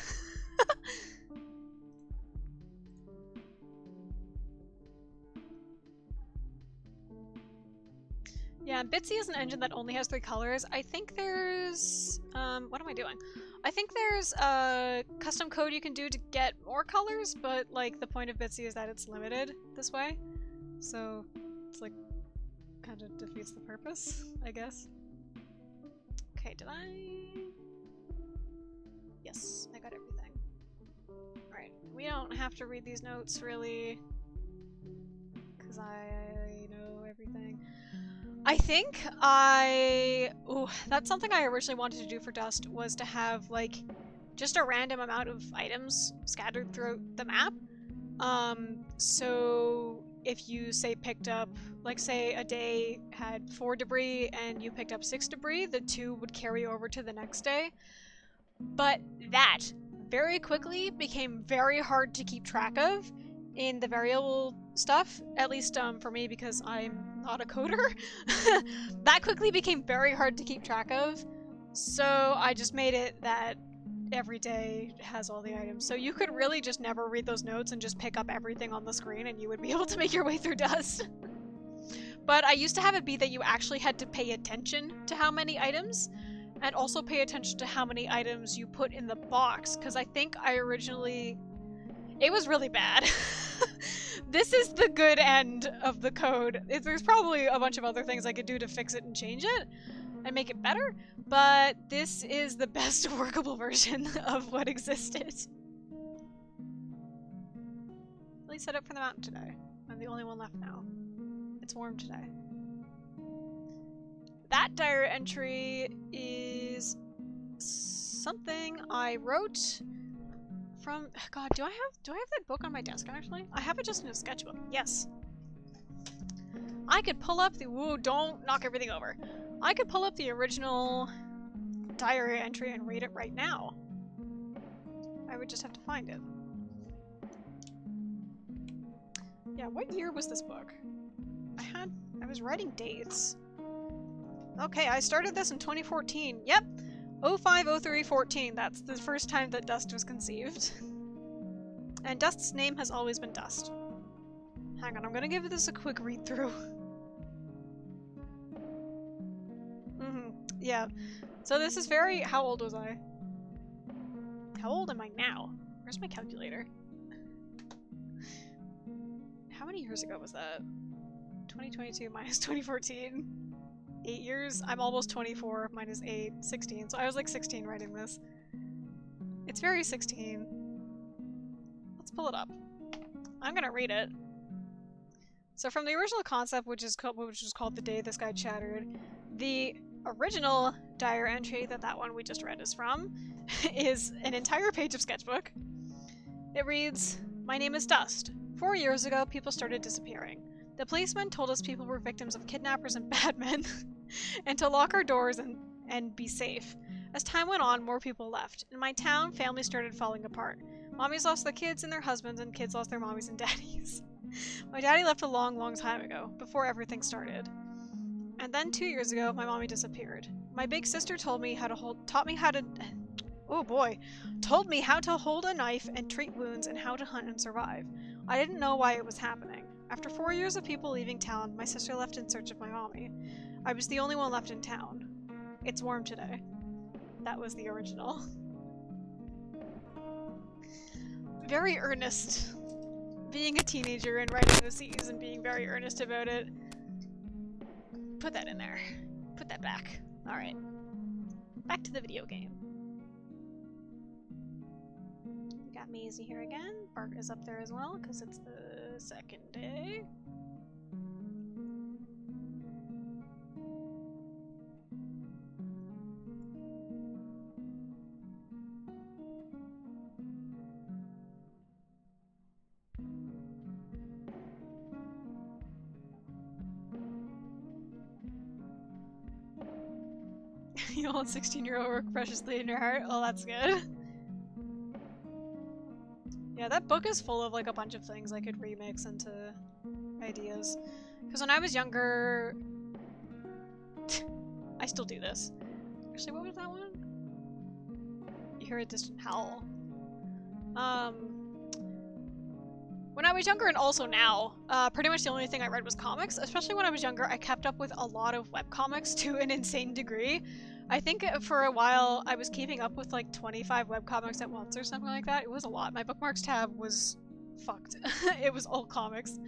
Yeah, Bitsy is an engine that only has 3 colors. I think there's... what am I doing? I think there's a custom code you can do to get more colors, but like the point of Bitsy is that it's limited this way. So it's like kind of defeats the purpose, I guess. Okay, did I... Yes, I got everything. Alright, we don't have to read these notes really, because I know everything. I think that's something I originally wanted to do for Dust, was to have, like, just a random amount of items scattered throughout the map. So if you, say, picked up, like, say a day had 4 debris and you picked up 6 debris, the 2 would carry over to the next day. But that very quickly became very hard to keep track of, in the variable stuff, at least for me because I'm not a coder, that quickly became very hard to keep track of. So I just made it that every day has all the items. So you could really just never read those notes and just pick up everything on the screen and you would be able to make your way through Dust. But I used to have it be that you actually had to pay attention to how many items, and also pay attention to how many items you put in the box, because I think I originally... It was really bad. This is the good end of the code. There's probably a bunch of other things I could do to fix it and change it and make it better, but this is the best workable version of what existed. At least set up for the mountain today. I'm the only one left now. It's warm today. That diary entry is something I wrote from... God, do I have that book on my desk actually? I have it just in a sketchbook. Yes. I could pull up the... Whoa, don't knock everything over. I could pull up the original diary entry and read it right now. I would just have to find it. Yeah, what year was this book? I was writing dates. Okay, I started this in 2014. Yep! 050314. That's the first time that Dust was conceived. And Dust's name has always been Dust. Hang on, I'm gonna give this a quick read through. Yeah. So this is very... How old was I? How old am I now? Where's my calculator? How many years ago was that? 2022 minus 2014. 8 years? I'm almost 24 minus 8. 16. So I was like 16 writing this. It's very 16. Let's pull it up. I'm gonna read it. So from the original concept, which was called The Day This Guy Chattered, the original diary entry that one we just read is from is an entire page of sketchbook. It reads, "My name is Dust. 4 years ago, people started disappearing. The policeman told us people were victims of kidnappers and bad men, and to lock our doors and be safe. As time went on, more people left. In my town, families started falling apart. Mommies lost their kids and their husbands, and kids lost their mommies and daddies. My daddy left a long, long time ago, before everything started. And then 2 years ago, my mommy disappeared. My big sister told me how to hold a knife and treat wounds and how to hunt and survive. I didn't know why it was happening. After 4 years of people leaving town, my sister left in search of my mommy. I was the only one left in town. It's warm today." That was the original. Very earnest. Being a teenager and writing OCs and being very earnest about it. Put that in there. Put that back. Alright. Back to the video game. We got Maisie here again. Bart is up there as well, because it's the second day. You hold 16-year-old work preciously in your heart? Oh, that's good. Yeah, that book is full of like a bunch of things I could remix into ideas. Because when I was younger... I still do this. Actually, what was that one? You hear a distant howl. When I was younger and also now, pretty much the only thing I read was comics. Especially when I was younger, I kept up with a lot of webcomics to an insane degree. I think for a while I was keeping up with like 25 webcomics at once or something like that. It was a lot. My bookmarks tab was fucked. It was all comics.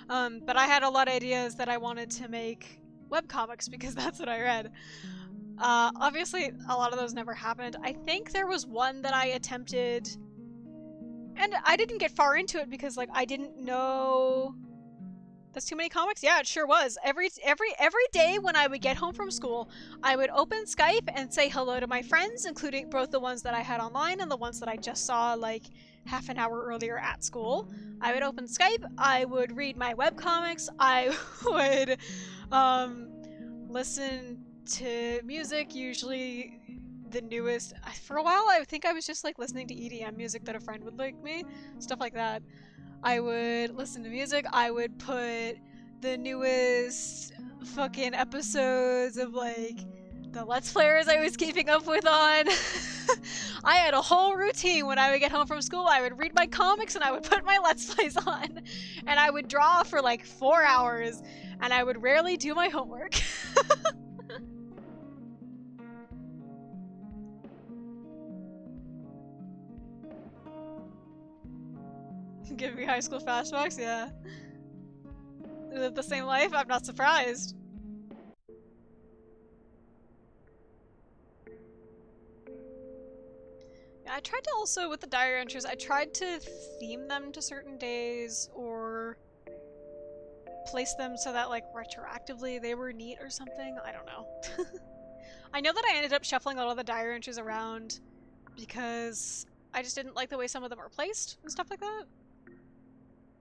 But I had a lot of ideas that I wanted to make webcomics because that's what I read. Obviously, a lot of those never happened. I think there was one that I attempted, and I didn't get far into it because like I didn't know... That's too many comics? Yeah, it sure was. Every day when I would get home from school, I would open Skype and say hello to my friends, including both the ones that I had online and the ones that I just saw like half an hour earlier at school. I would open Skype, I would read my webcomics, I would listen to music, usually the newest. For a while, I think I was just like listening to EDM music that a friend would like me, stuff like that. I would listen to music. I would put the newest fucking episodes of like the Let's Players I was keeping up with on. I had a whole routine when I would get home from school. I would read my comics and I would put my Let's Plays on. And I would draw for like 4 hours and I would rarely do my homework. Give me high school flashbacks, yeah. Live the same life? I'm not surprised. Yeah, I tried to also, with the diary entries, I tried to theme them to certain days or place them so that, like, retroactively they were neat or something. I don't know. I know that I ended up shuffling a lot of the diary entries around because I just didn't like the way some of them were placed and stuff like that.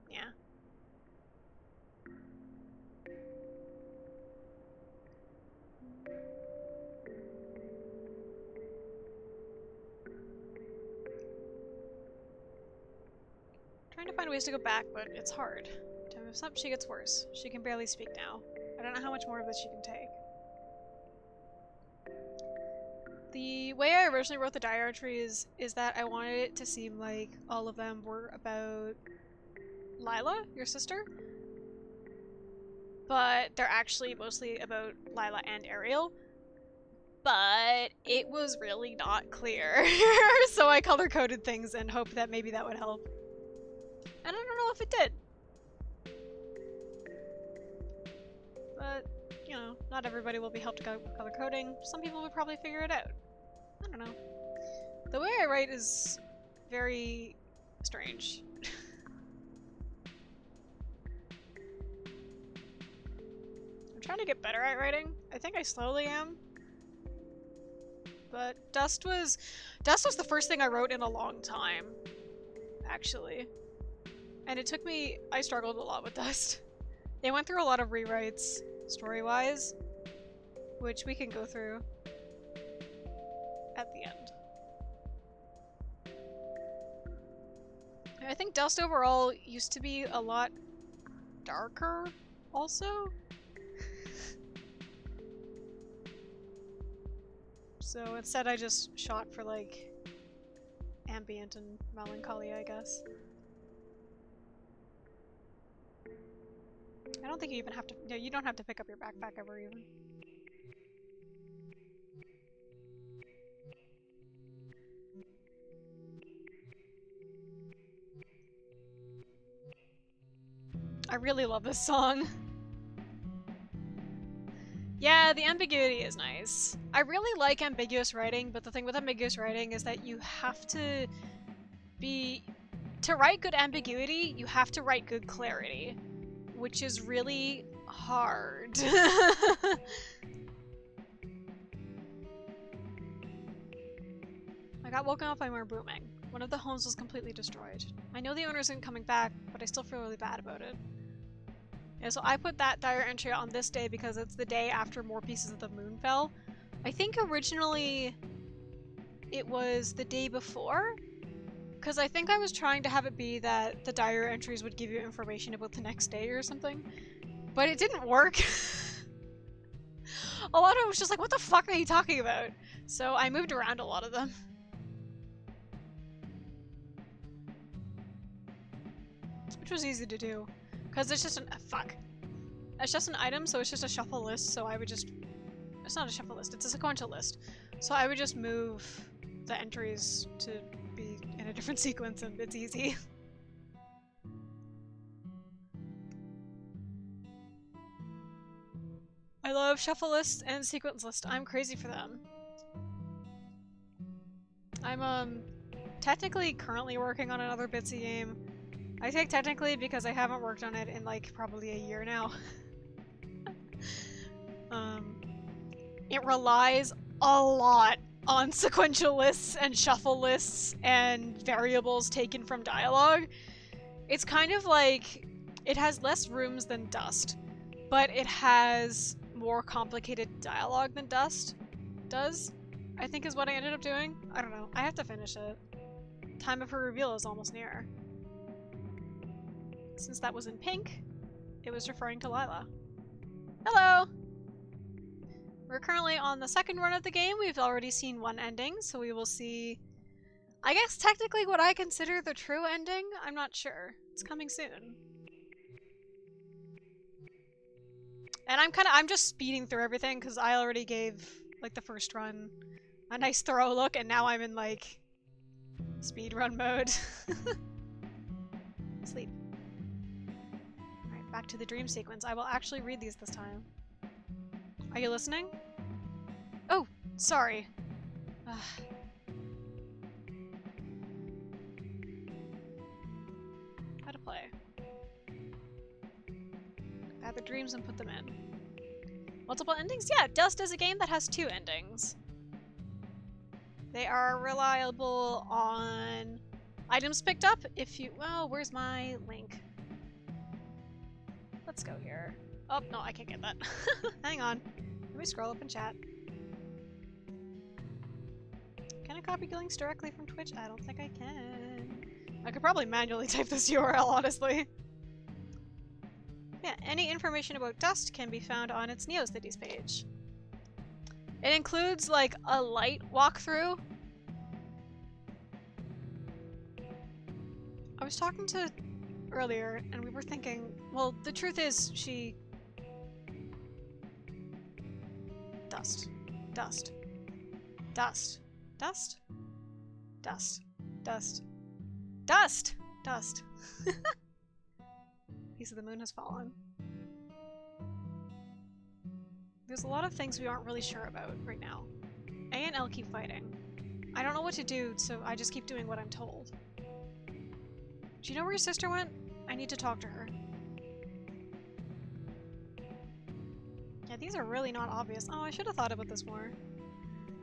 Yeah. Trying to find ways to go back, but it's hard. Time moves up, she gets worse. She can barely speak now. I don't know how much more of this she can take. The way I originally wrote the diary entries is that I wanted it to seem like all of them were about Lila, your sister. But they're actually mostly about Lila and Ariel. But it was really not clear. So I color-coded things and hoped that maybe that would help. And I don't know if it did. But, you know, not everybody will be helped color coding. Some people would probably figure it out. I don't know. The way I write is very strange. I'm trying to get better at writing. I think I slowly am. But Dust was the first thing I wrote in a long time, actually. And it took me, I struggled a lot with Dust. They went through a lot of rewrites, story-wise, which we can go through at the end. I think Dust overall used to be a lot darker, also. So instead I just shot for like ambient and melancholy, I guess. I don't think you even have to, no, you don't have to pick up your backpack ever even. I really love this song. Yeah, the ambiguity is nice. I really like ambiguous writing, but the thing with ambiguous writing is that you have to to write good ambiguity, you have to write good clarity, which is really hard. I got woken up by more booming. One of the homes was completely destroyed. I know the owner isn't coming back, but I still feel really bad about it. Yeah, so I put that diary entry on this day because it's the day after more pieces of the moon fell. I think originally it was the day before, because I think I was trying to have it be that the diary entries would give you information about the next day or something, but it didn't work. A lot of it was just like, what the fuck are you talking about? So I moved around a lot of them. Which was easy to do. Because it's just an- fuck. It's just an item, so it's just a shuffle list, so I would just- it's not a shuffle list, it's a sequential list. So I would just move the entries to be in a different sequence and it's easy. I love shuffle lists and sequence lists. I'm crazy for them. I'm technically currently working on another bitsy game. I say technically because I haven't worked on it in like probably a year now. It relies a lot on sequential lists and shuffle lists and variables taken from dialogue. It's kind of like, it has less rooms than Dust, but it has more complicated dialogue than Dust does, I think is what I ended up doing. I don't know. I have to finish it. Time of her reveal is almost near. Since that was in pink, it was referring to Lila. Hello! We're currently on the second run of the game. We've already seen one ending, so we will see, I guess technically what I consider the true ending. I'm not sure. It's coming soon. And I'm just speeding through everything because I already gave, like, the first run a nice thorough look, and now I'm in, like, speed run mode. Sleep. Alright, back to the dream sequence. I will actually read these this time. Are you listening? Oh, sorry. How to play. Add the dreams and put them in. Multiple endings? Yeah, Dust is a game that has 2 endings. They are reliable on items picked up if you... Well, where's my link? Let's go here. Oh, no, I can't get that. Hang on. Let me scroll up in chat. Can I copy links directly from Twitch? I don't think I can. I could probably manually type this URL, honestly. Yeah, any information about Dust can be found on its Neocities page. It includes, like, a light walkthrough. I was talking to earlier, and we were thinking, well, the truth is, she... Dust. Dust. Dust. Dust? Dust. Dust. Dust! Dust. Piece of the moon has fallen. There's a lot of things we aren't really sure about right now. A and L keep fighting. I don't know what to do, so I just keep doing what I'm told. Do you know where your sister went? I need to talk to her. Yeah, these are really not obvious. Oh, I should have thought about this more.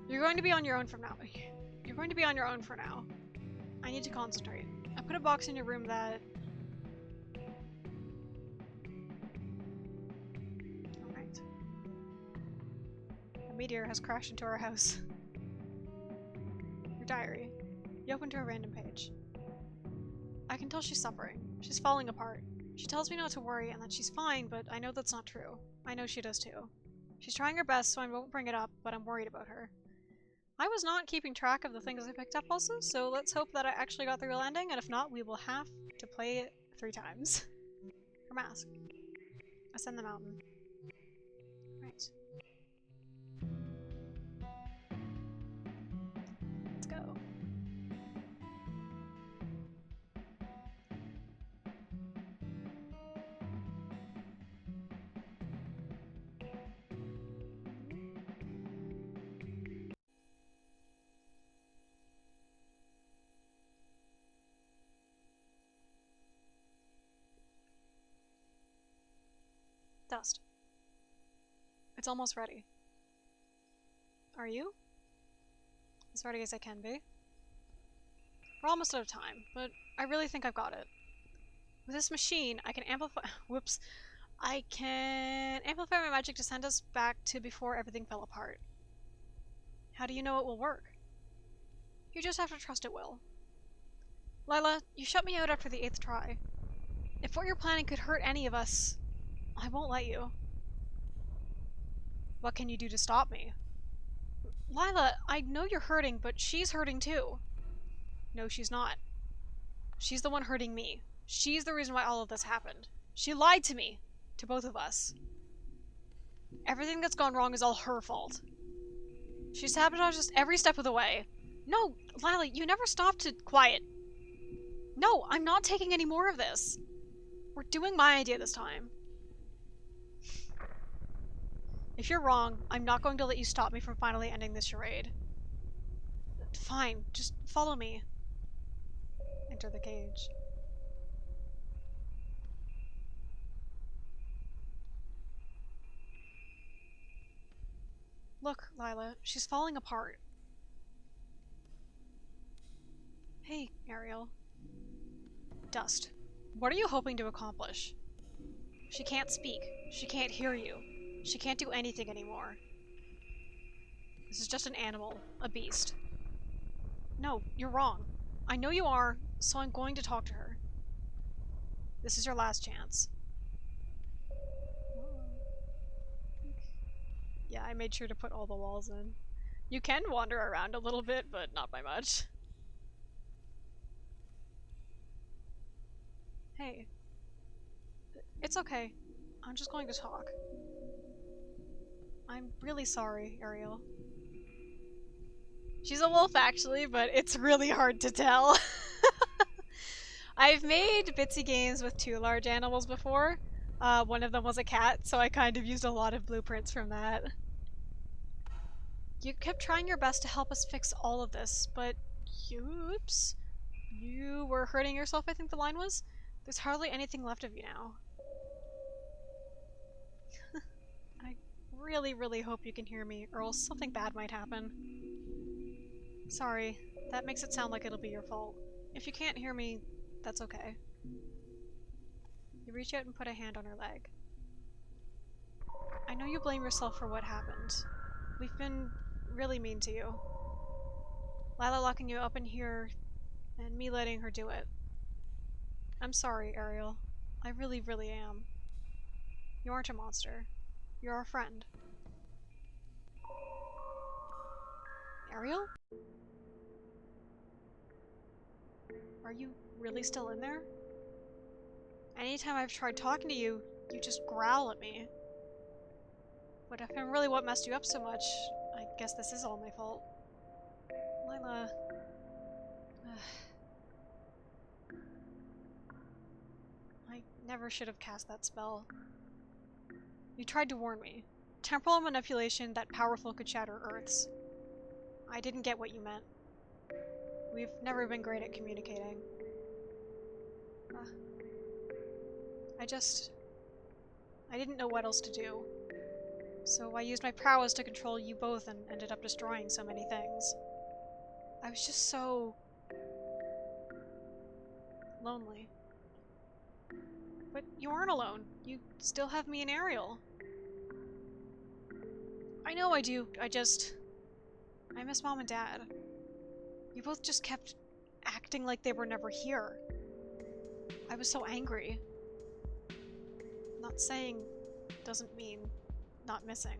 You're going to be on your own from now. You're going to be on your own for now. I need to concentrate. I put a box in your room that... Alright. A meteor has crashed into our house. Your diary. You open to a random page. I can tell she's suffering. She's falling apart. She tells me not to worry and that she's fine, but I know that's not true. I know she does too. She's trying her best, so I won't bring it up, but I'm worried about her. I was not keeping track of the things I picked up also, so let's hope that I actually got the real ending, and if not, we will have to play it 3 times. Her mask. Ascend the mountain. Right. Let's go. Dust. It's almost ready. Are you? As ready as I can be. We're almost out of time, but I really think I've got it. With this machine, I can amplify- whoops. I can amplify my magic to send us back to before everything fell apart. How do you know it will work? You just have to trust it will. Lila, you shut me out after the 8th try. If what you're planning could hurt any of us, I won't let you. What can you do to stop me? Lila, I know you're hurting, but she's hurting too. No, she's not. She's the one hurting me. She's the reason why all of this happened. She lied to me. To both of us. Everything that's gone wrong is all her fault. She sabotaged us every step of the way. No, Lila, you never stopped to... Quiet. No, I'm not taking any more of this. We're doing my idea this time. If you're wrong, I'm not going to let you stop me from finally ending this charade. Fine, just follow me. Enter the cage. Look, Lila, she's falling apart. Hey, Ariel. Dust. What are you hoping to accomplish? She can't speak. She can't hear you. She can't do anything anymore. This is just an animal. A beast. No, you're wrong. I know you are, so I'm going to talk to her. This is your last chance. Yeah, I made sure to put all the walls in. You can wander around a little bit, but not by much. Hey. It's okay. I'm just going to talk. I'm really sorry, Ariel. She's a wolf, actually, but it's really hard to tell. I've made bitsy games with 2 large animals before. One of them was a cat, so I kind of used a lot of blueprints from that. You kept trying your best to help us fix all of this, but oops. You were hurting yourself, I think the line was? There's hardly anything left of you now. I really, really hope you can hear me, or else something bad might happen. Sorry, that makes it sound like it'll be your fault. If you can't hear me, that's okay. You reach out and put a hand on her leg. I know you blame yourself for what happened. We've been really mean to you. Lila locking you up in here, and me letting her do it. I'm sorry, Ariel. I really, really am. You aren't a monster. You're our friend. Ariel? Are you really still in there? Anytime I've tried talking to you, you just growl at me. But if I'm really what messed you up so much, I guess this is all my fault. Lila... I never should have cast that spell. You tried to warn me. Temporal manipulation that powerful could shatter Earths. I didn't get what you meant. We've never been great at communicating. I didn't know what else to do. So I used my prowess to control you both and ended up destroying so many things. I was just so... lonely. But you aren't alone. You still have me and Ariel. I know I do. I miss Mom and Dad. You both just kept acting like they were never here. I was so angry. Not saying doesn't mean not missing.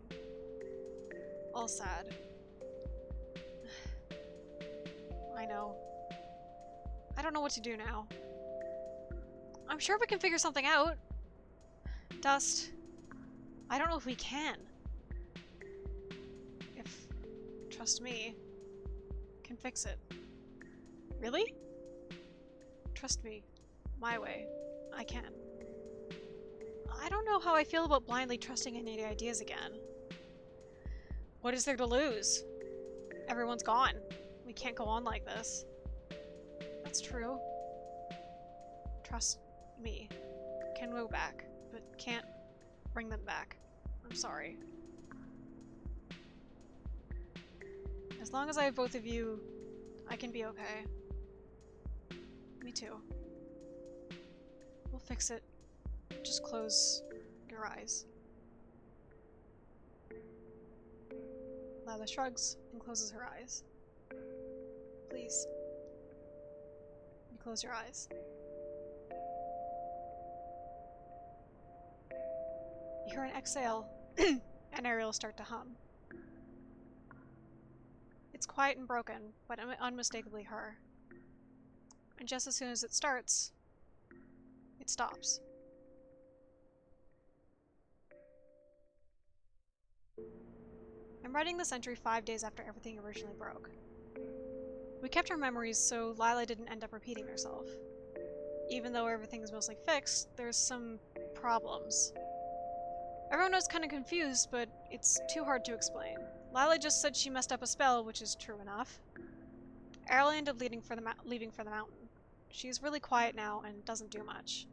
All sad. I know. I don't know what to do now. I'm sure we can figure something out. Dust. I don't know if we can. If, trust me, can fix it. Really? Trust me. My way. I can. I don't know how I feel about blindly trusting any ideas again. What is there to lose? Everyone's gone. We can't go on like this. That's true. Trust me. Can go back, but can't bring them back. I'm sorry. As long as I have both of you, I can be okay. Me too. We'll fix it. Just close your eyes. Lila shrugs and closes her eyes. Please. You close your eyes. You hear an exhale, and Ariel start to hum. It's quiet and broken, but unmistakably her. And just as soon as it starts, it stops. I'm writing this entry 5 days after everything originally broke. We kept our memories so Lila didn't end up repeating herself. Even though everything is mostly fixed, there's some problems. Everyone was kind of confused, but it's too hard to explain. Lila just said she messed up a spell, which is true enough. Ariel ended up leaving for the mountain. She's really quiet now and doesn't do much.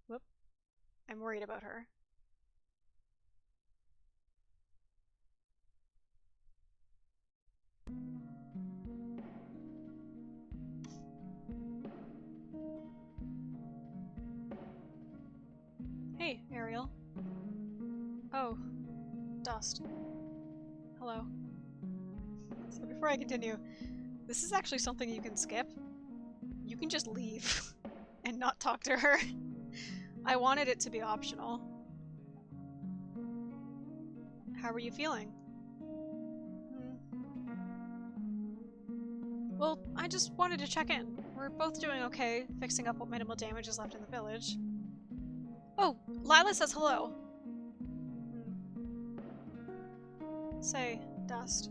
Whoop. I'm worried about her. Hey, Ariel. Oh, Dust. Hello. So before I continue, this is actually something you can skip. You can just leave. and not talk to her. I wanted it to be optional. How are you feeling? Well, I just wanted to check in. We're both doing okay, fixing up what minimal damage is left in the village. Oh, Lila says hello. Say, Dust.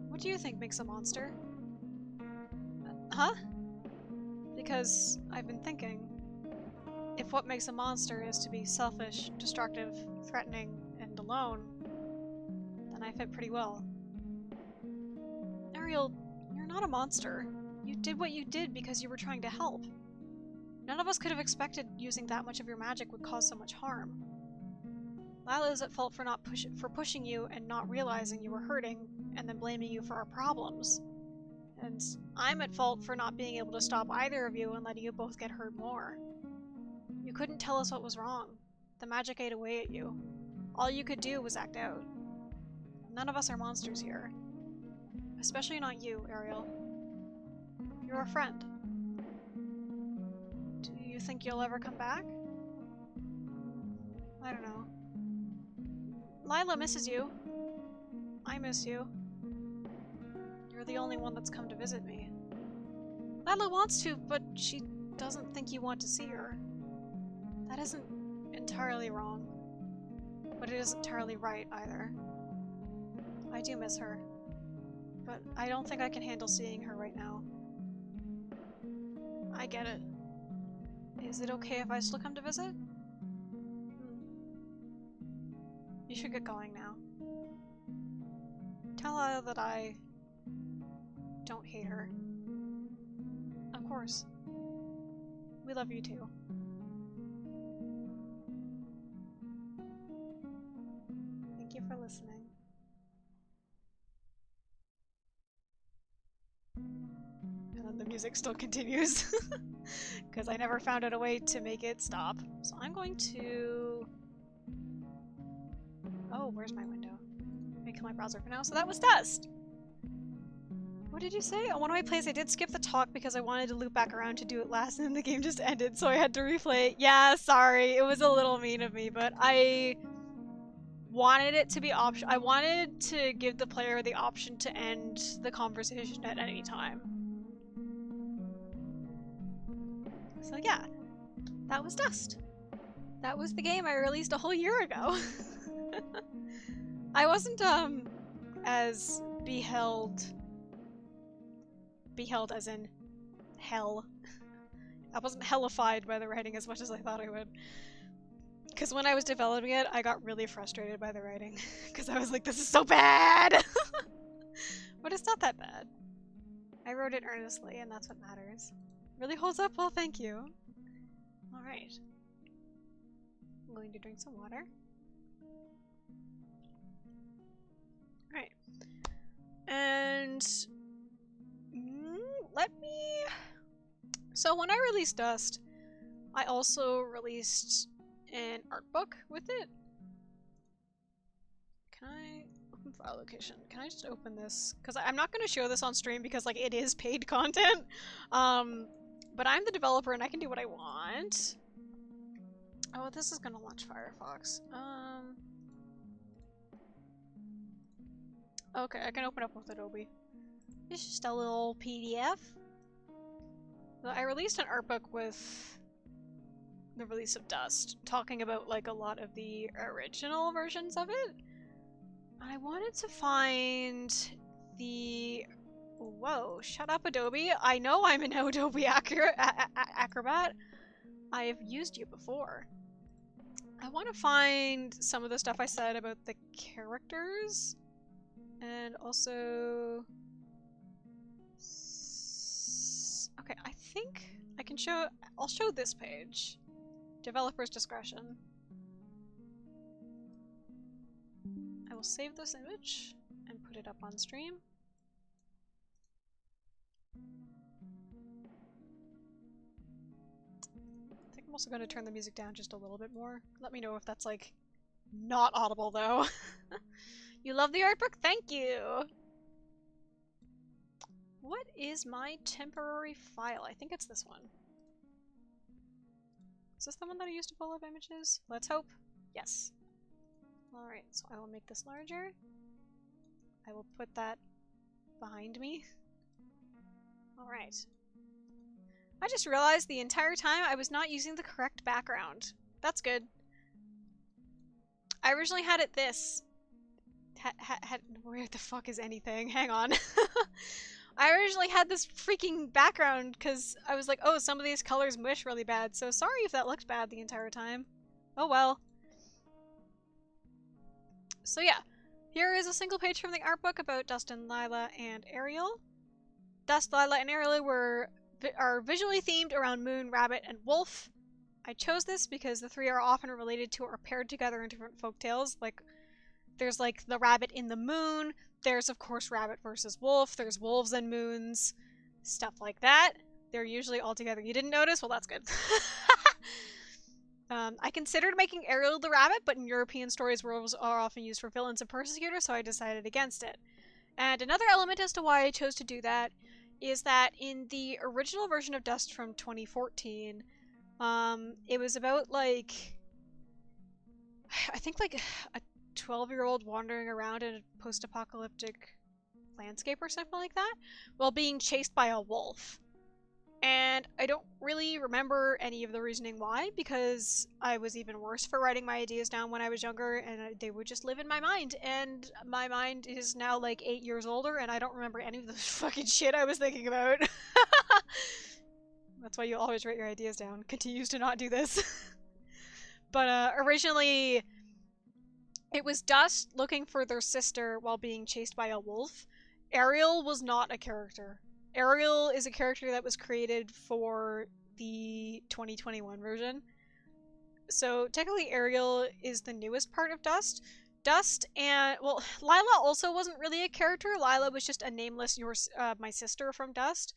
What do you think makes a monster? Huh? Because I've been thinking, if what makes a monster is to be selfish, destructive, threatening, and alone, then I fit pretty well. Ariel, you're not a monster. You did what you did because you were trying to help. None of us could have expected using that much of your magic would cause so much harm. Lila is at fault for pushing you and not realizing you were hurting, and then blaming you for our problems. And I'm at fault for not being able to stop either of you and letting you both get hurt more. You couldn't tell us what was wrong. The magic ate away at you. All you could do was act out. None of us are monsters here. Especially not you, Ariel. You're a friend. Do you think you'll ever come back? I don't know. Lila misses you. I miss you. You're the only one that's come to visit me. Lila wants to, but she doesn't think you want to see her. That isn't entirely wrong, but it isn't entirely right either. I do miss her, but I don't think I can handle seeing her right now. I get it. Is it okay if I still come to visit? You should get going now. Tell Lila that I don't hate her. Of course. We love you too. Thank you for listening. And then the music still continues. Because I never found out a way to make it stop. So I'm going to... Oh, where's my window? Let me kill my browser for now. So that was Dust! What did you say? On one of my plays I did skip the talk because I wanted to loop back around to do it last and then the game just ended, so I had to replay it. Yeah, sorry. It was a little mean of me, but I wanted it to be I wanted to give the player the option to end the conversation at any time. So yeah, that was Dust. That was the game I released a whole year ago. I wasn't, as beheld as in hell. I wasn't hellified by the writing as much as I thought I would. Because when I was developing it, I got really frustrated by the writing. Because I was like, this is so bad! But it's not that bad. I wrote it earnestly, and that's what matters. Really holds up? Well, thank you. Alright. I'm going to drink some water. Alright. And... let me... So when I released Dust, I also released an art book with it. Can I open file location? Can I just open this? Because I'm not going to show this on stream because like it is paid content. But I'm the developer and I can do what I want. Oh, this is going to launch Firefox. Okay, I can open up with Adobe. It's just a little PDF. I released an art book with the release of Dust, talking about like a lot of the original versions of it. I wanted to find the... Whoa, shut up Adobe. I know I'm an Adobe Acrobat. I have used you before. I want to find some of the stuff I said about the characters. And also... Okay, I think I can show... I'll show this page. Developer's discretion. I will save this image and put it up on stream. I think I'm also going to turn the music down just a little bit more. Let me know if that's like not audible though. You love the art book? Thank you! What is my temporary file? I think it's this one. Is this the one that I used to pull up images? Let's hope. Yes. Alright, so I will make this larger. I will put that behind me. Alright. I just realized the entire time I was not using the correct background. That's good. I originally had it this. Where the fuck is anything? Hang on. I originally had this freaking background because I was like, oh, some of these colors mush really bad, so sorry if that looked bad the entire time. Oh well. So yeah, here is a single page from the art book about Dustin, Lila, and Ariel. Dust, Lila, and Ariel are visually themed around moon, rabbit, and wolf. I chose this because the three are often related to or paired together in different folktales. Like, there's like the rabbit in the moon, there's of course rabbit versus wolf, there's wolves and moons, stuff like that. They're usually all together. You didn't notice? Well, that's good. I considered making Ariel the rabbit, but in European stories, wolves are often used for villains and persecutors, so I decided against it. And another element as to why I chose to do that is that in the original version of Dust from 2014, it was about like, I think like a 12-year-old wandering around in a post-apocalyptic landscape or something like that, while being chased by a wolf. And I don't really remember any of the reasoning why, because I was even worse for writing my ideas down when I was younger, and they would just live in my mind, and my mind is now like 8 years older, and I don't remember any of the fucking shit I was thinking about. That's why you always write your ideas down. Continues to not do this. But originally, it was Dust looking for their sister while being chased by a wolf. Ariel was not a character. Ariel is a character that was created for the 2021 version. So technically Ariel is the newest part of Dust. Dust and, well, Lila also wasn't really a character. Lila was just a nameless my sister from Dust.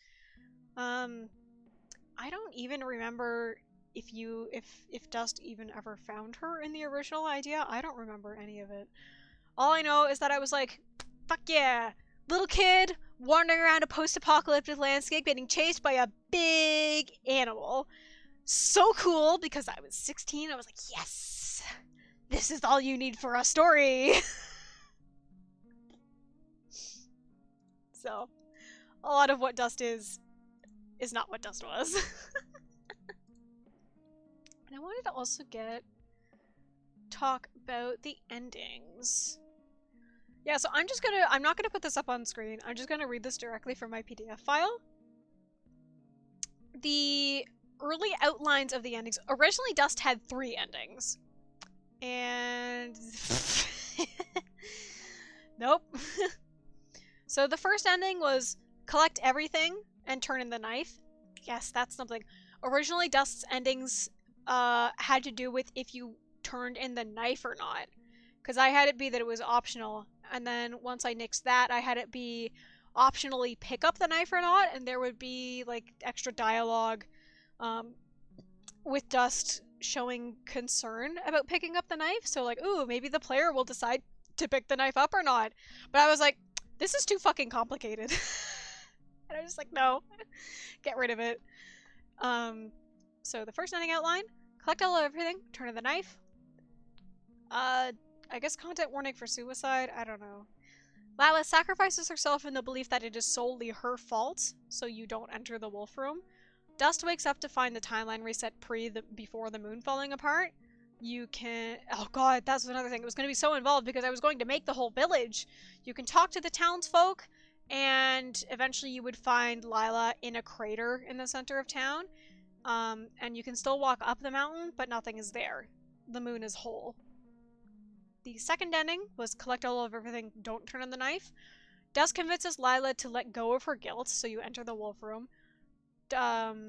I don't even remember if Dust even ever found her in the original idea. I don't remember any of it. All I know is that I was like, fuck yeah, little kid wandering around a post-apocalyptic landscape getting chased by a big animal. So cool, because I was 16, I was like, yes, this is all you need for a story. So, a lot of what Dust is not what Dust was. And I wanted to also talk about the endings. Yeah, so I'm not gonna put this up on screen. I'm just gonna read this directly from my PDF file. The early outlines of the endings. Originally, Dust had 3 endings. And nope. So the first ending was collect everything and turn in the knife. Yes, that's something. Originally, Dust's endings had to do with if you turned in the knife or not. Because I had it be that it was optional. And then once I nixed that, I had it be optionally pick up the knife or not. And there would be like extra dialogue with Dust showing concern about picking up the knife. So like, ooh, maybe the player will decide to pick the knife up or not. But I was like, this is too fucking complicated. And I was just like, no, get rid of it. So the first ending outline, collect all of everything, turn in the knife. I guess content warning for suicide, I don't know. Lila sacrifices herself in the belief that it is solely her fault, so you don't enter the wolf room. Dust wakes up to find the timeline reset before the moon falling apart. You can... Oh god, that's another thing. It was going to be so involved because I was going to make the whole village. You can talk to the townsfolk, and eventually you would find Lila in a crater in the center of town. And you can still walk up the mountain, but nothing is there. The moon is whole. The second ending was collect all of everything, don't turn on the knife. Dust convinces Lila to let go of her guilt, so you enter the wolf room. Dust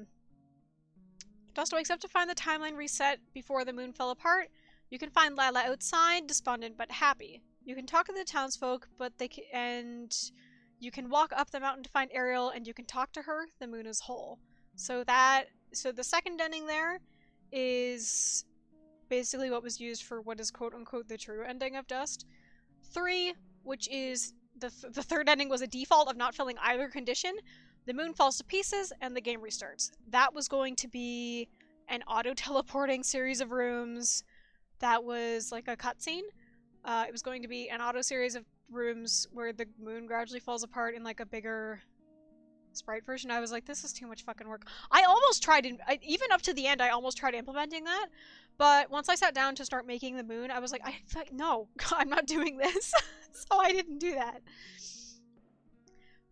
wakes up to find the timeline reset before the moon fell apart. You can find Lila outside, despondent but happy. You can talk to the townsfolk, and you can walk up the mountain to find Ariel, and you can talk to her. The moon is whole. So the second ending there is basically what was used for what is quote-unquote the true ending of Dust. 3, which is the third ending, was a default of not filling either condition. The moon falls to pieces and the game restarts. That was going to be an auto-teleporting series of rooms that was like a cutscene. It was going to be an auto series of rooms where the moon gradually falls apart in like a bigger sprite version. I was like, this is too much fucking work. I almost tried, even up to the end, I almost tried implementing that. But once I sat down to start making the moon, I was like, no, I'm not doing this. So I didn't do that.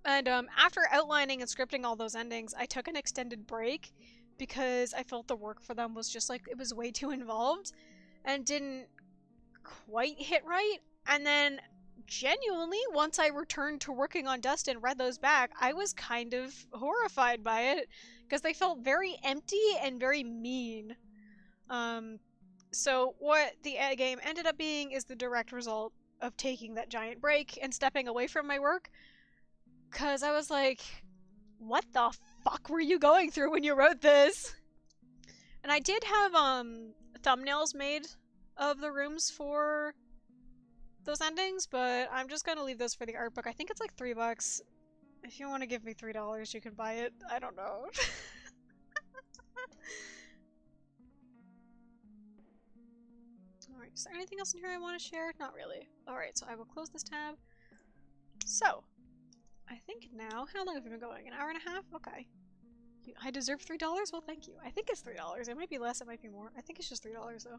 And after outlining and scripting all those endings, I took an extended break because I felt the work for them was just like, it was way too involved and didn't quite hit right. And then genuinely, once I returned to working on Dust and read those back, I was kind of horrified by it because they felt very empty and very mean. So what the game ended up being is the direct result of taking that giant break and stepping away from my work, because I was like, what the fuck were you going through when you wrote this? And I did have thumbnails made of the rooms for those endings, but I'm just gonna leave those for the art book. I think it's like $3. If you want to give me $3, you can buy it. I don't know. Alright, is there anything else in here I want to share? Not really. Alright, so I will close this tab. So, I think now, how long have we been going? An hour and a half? Okay. I deserve $3? Well, thank you. I think it's $3. It might be less, it might be more. I think it's just $3 though.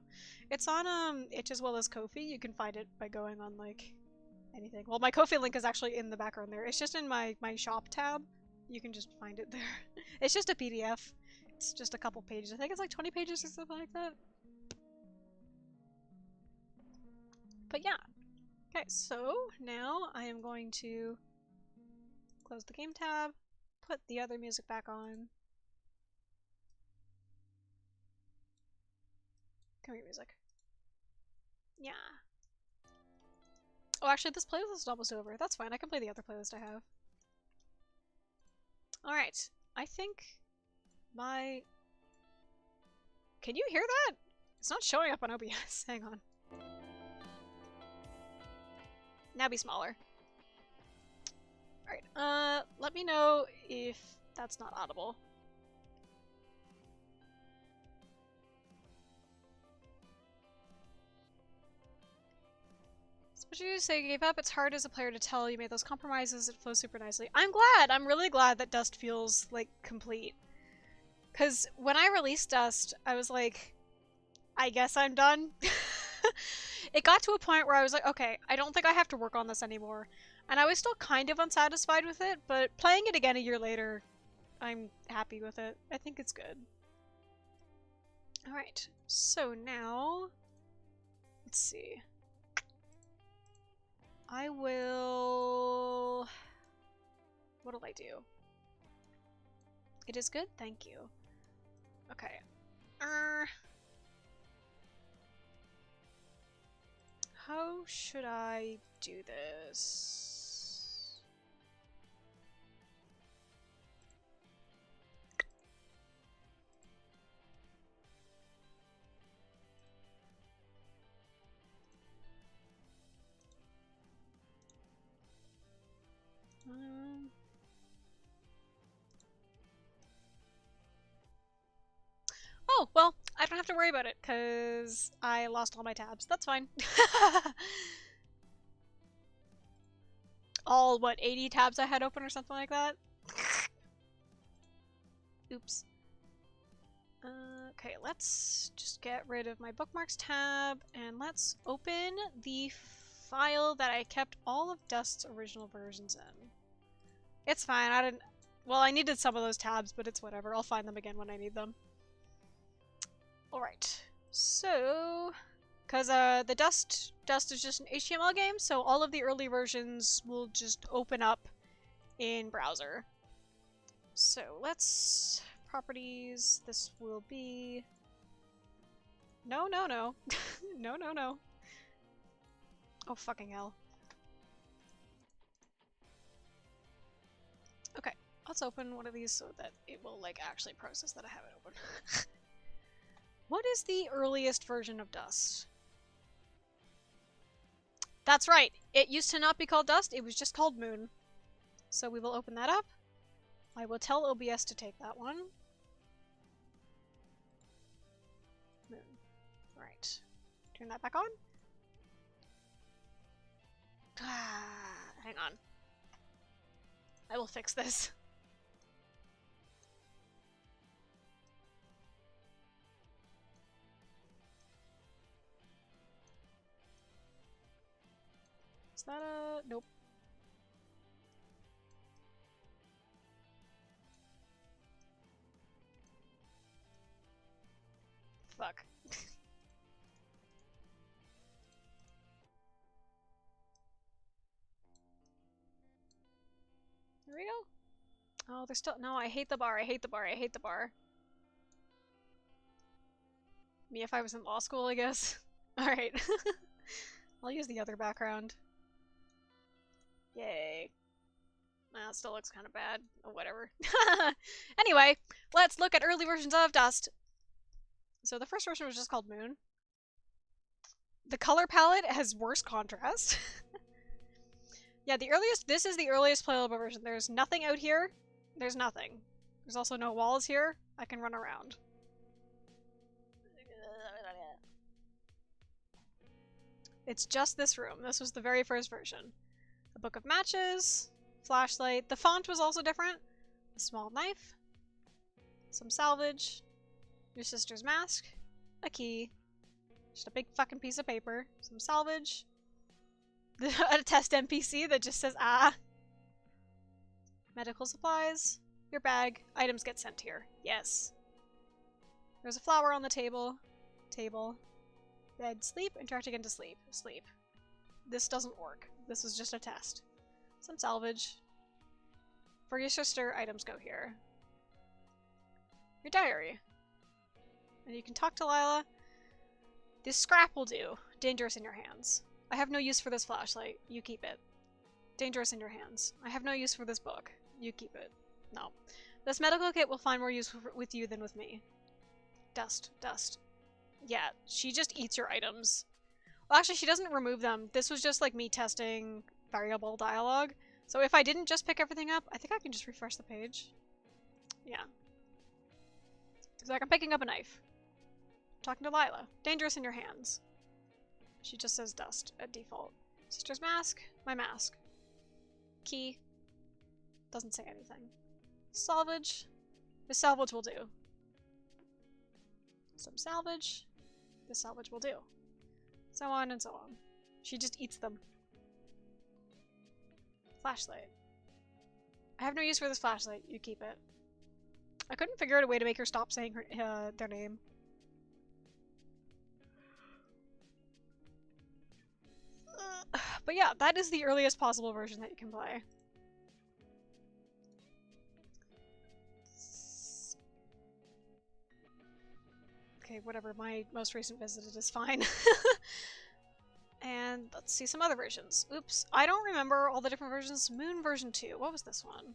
It's on Itch as well as Ko-fi. You can find it by going on like anything. Well, my Ko-fi link is actually in the background there. It's just in my shop tab. You can just find it there. It's just a PDF. It's just a couple pages. I think it's like 20 pages or something like that. But yeah. Okay, so now I am going to close the game tab, put the other music back on. Come here, music. Yeah. Oh, actually, this playlist is almost over. That's fine. I can play the other playlist I have. Alright. I think my... Can you hear that? It's not showing up on OBS. Hang on. Now be smaller. Alright, let me know if that's not audible. What did you say? Gave up? It's hard as a player to tell you made those compromises. It flows super nicely. I'm glad! I'm really glad that Dust feels, like, complete. Because when I released Dust, I was like, I guess I'm done. It got to a point where I was like, okay, I don't think I have to work on this anymore. And I was still kind of unsatisfied with it, but playing it again a year later, I'm happy with it. I think it's good. Alright, so now... Let's see. I will... What'll I do? It is good? Thank you. Okay. How should I do this? Oh, well, I don't have to worry about it, because I lost all my tabs. That's fine. All, what, 80 tabs I had open or something like that? Oops. Okay, let's just get rid of my bookmarks tab, and let's open the file that I kept all of Dust's original versions in. It's fine, I didn't... Well, I needed some of those tabs, but it's whatever. I'll find them again when I need them. Alright, so... Because the Dust is just an HTML game, so all of the early versions will just open up in browser. So let's... Properties, this will be... No, no, no. No, no, no. Oh, fucking hell. Okay, let's open one of these so that it will, like, actually process that I have it open. What is the earliest version of Dust? That's right! It used to not be called Dust, it was just called Moon. So we will open that up. I will tell OBS to take that one. Right. Turn that back on. Hang on. I will fix this. Is that a... Nope. Fuck. There we go. Oh, there's still... No, I hate the bar, I hate the bar, I hate the bar. Me if I was in law school, I guess. Alright. I'll use the other background. Yay. Nah, it still looks kind of bad. Oh, whatever. Anyway, let's look at early versions of Dust. So the first version was just called Moon. The color palette has worse contrast. Yeah, this is the earliest playable version. There's nothing out here. There's nothing. There's also no walls here. I can run around. It's just this room. This was the very first version. A book of matches, flashlight. The font was also different. A small knife, some salvage, your sister's mask, a key, just a big fucking piece of paper, some salvage, a test NPC that just says ah, medical supplies, your bag, items get sent here. Yes. There's a flower on the table, bed, sleep, interacting into sleep, sleep. This doesn't work. This is just a test. Some salvage. For your sister, items go here. Your diary. And you can talk to Lila. This scrap will do. Dangerous in your hands. I have no use for this flashlight. You keep it. Dangerous in your hands. I have no use for this book. You keep it. No. This medical kit will find more use with you than with me. Dust. Dust. Yeah, she just eats your items. Well, actually, she doesn't remove them. This was just like me testing variable dialogue. So if I didn't just pick everything up, I think I can just refresh the page. Yeah. It's like I'm picking up a knife. Talking to Lila. Dangerous in your hands. She just says dust at default. Sister's mask. My mask. Key. Doesn't say anything. Salvage. This salvage will do. Some salvage. This salvage will do. So on and so on. She just eats them. Flashlight. I have no use for this flashlight. You keep it. I couldn't figure out a way to make her stop saying her, their name. But yeah, that is the earliest possible version that you can play. Okay, whatever. My most recent visited is fine. And let's see some other versions. Oops. I don't remember all the different versions. Moon version 2. What was this one?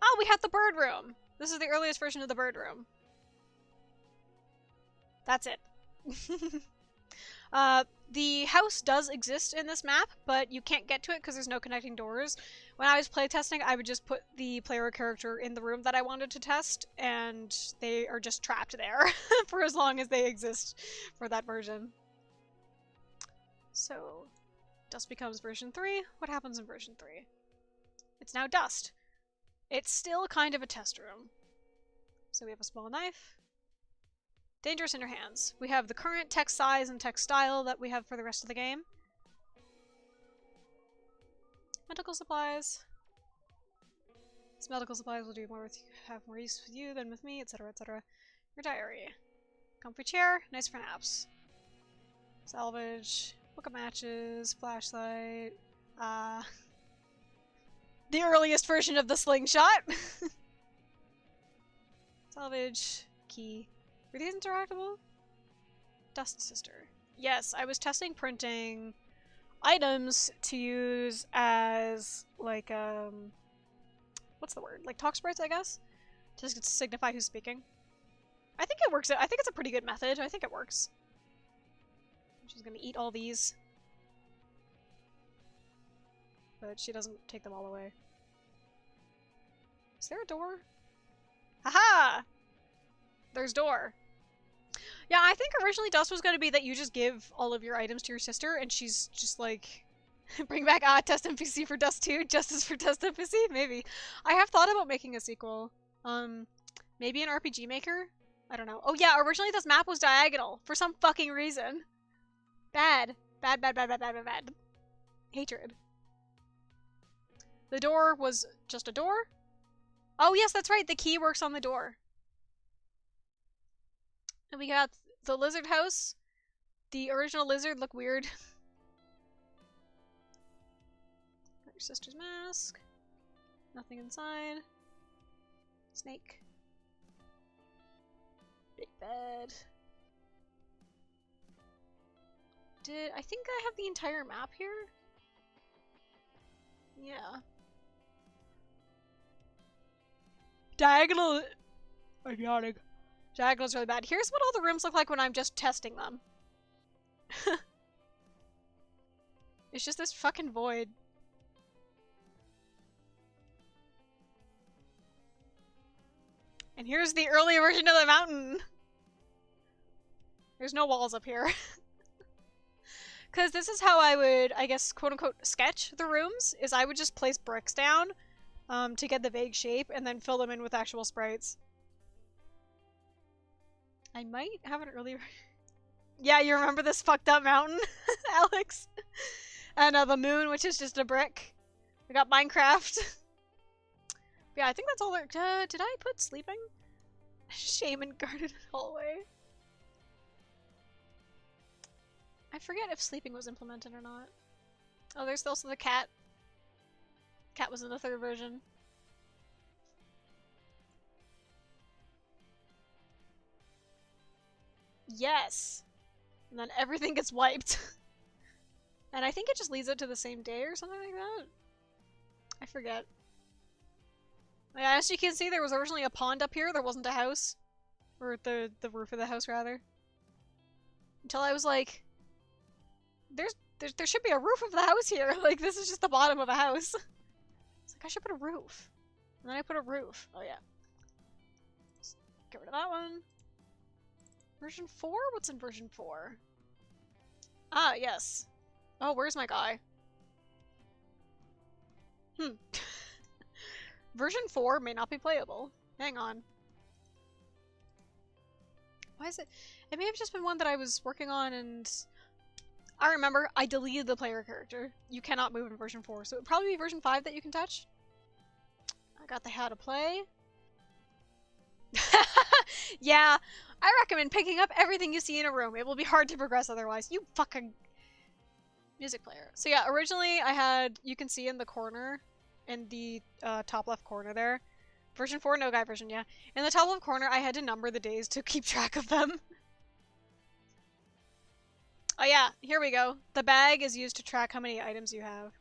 Oh, we had the bird room! This is the earliest version of the bird room. That's it. The house does exist in this map, but you can't get to it because there's no connecting doors. When I was playtesting, I would just put the player character in the room that I wanted to test, and they are just trapped there for as long as they exist for that version. So, Dust becomes version 3. What happens in version 3? It's now Dust. It's still kind of a test room. So we have a small knife. Dangerous in your hands. We have the current text size and text style that we have for the rest of the game. Medical supplies. These medical supplies will do more with have more use with you than with me, etc., etc. Your diary. Comfy chair, nice for naps. Salvage. Book of matches. Flashlight. The earliest version of the slingshot. Salvage. Key. Were these interactable? Dust Sister. Yes, I was testing printing items to use as, like, what's the word? Like talk sprites, I guess? Just to signify who's speaking. I think it works. I think it's a pretty good method. I think it works. She's gonna eat all these. But she doesn't take them all away. Is there a door? Haha! There's door. Yeah, I think originally Dust was going to be that you just give all of your items to your sister, and she's just like, bring back Test NPC for Dust 2, Justice for Dust NPC? Maybe. I have thought about making a sequel. Maybe an RPG Maker? I don't know. Oh yeah, originally this map was diagonal, for some fucking reason. Bad. Bad, bad, bad, bad, bad, bad, bad. Hatred. The door was just a door? Oh yes, that's right, the key works on the door. And we got the lizard house. The original lizard looked weird. Got your sister's mask. Nothing inside. Snake. Big bed. I think I have the entire map here? Yeah. Diagonal. I'm yawning. Diagonal's really bad. Here's what all the rooms look like when I'm just testing them. It's just this fucking void. And here's the early version of the mountain. There's no walls up here. Because this is how I would, I guess, quote-unquote, sketch the rooms, is I would just place bricks down to get the vague shape and then fill them in with actual sprites. I might have an earlier... Yeah, you remember this fucked up mountain, Alex? And the moon, which is just a brick. We got Minecraft. Yeah, I think that's all there. Did I put sleeping? Shaman guarded hallway. I forget if sleeping was implemented or not. Oh, there's also the cat. Cat was in the third version. Yes! And then everything gets wiped. And I think it just leads up to the same day or something like that. I forget. Yeah, as you can see, there was originally a pond up here. There wasn't a house. Or the roof of the house, rather. Until I was like... There should be a roof of the house here. Like, this is just the bottom of a house. It's like, I should put a roof. And then I put a roof. Oh, yeah. Let's get rid of that one. Version 4? What's in version 4? Ah, yes. Oh, where's my guy? Version 4 may not be playable. Hang on. Why is it? It may have just been one that I was working on and... I remember, I deleted the player character. You cannot move in version 4, so it would probably be version 5 that you can touch. I got the how to play. Yeah, I recommend picking up everything you see in a room. It will be hard to progress otherwise. You fucking... Music player. So yeah, originally I had, you can see in the corner, in the top left corner there. Version 4, no guy version, yeah. In the top left corner, I had to number the days to keep track of them. Oh yeah, here we go. The bag is used to track how many items you have.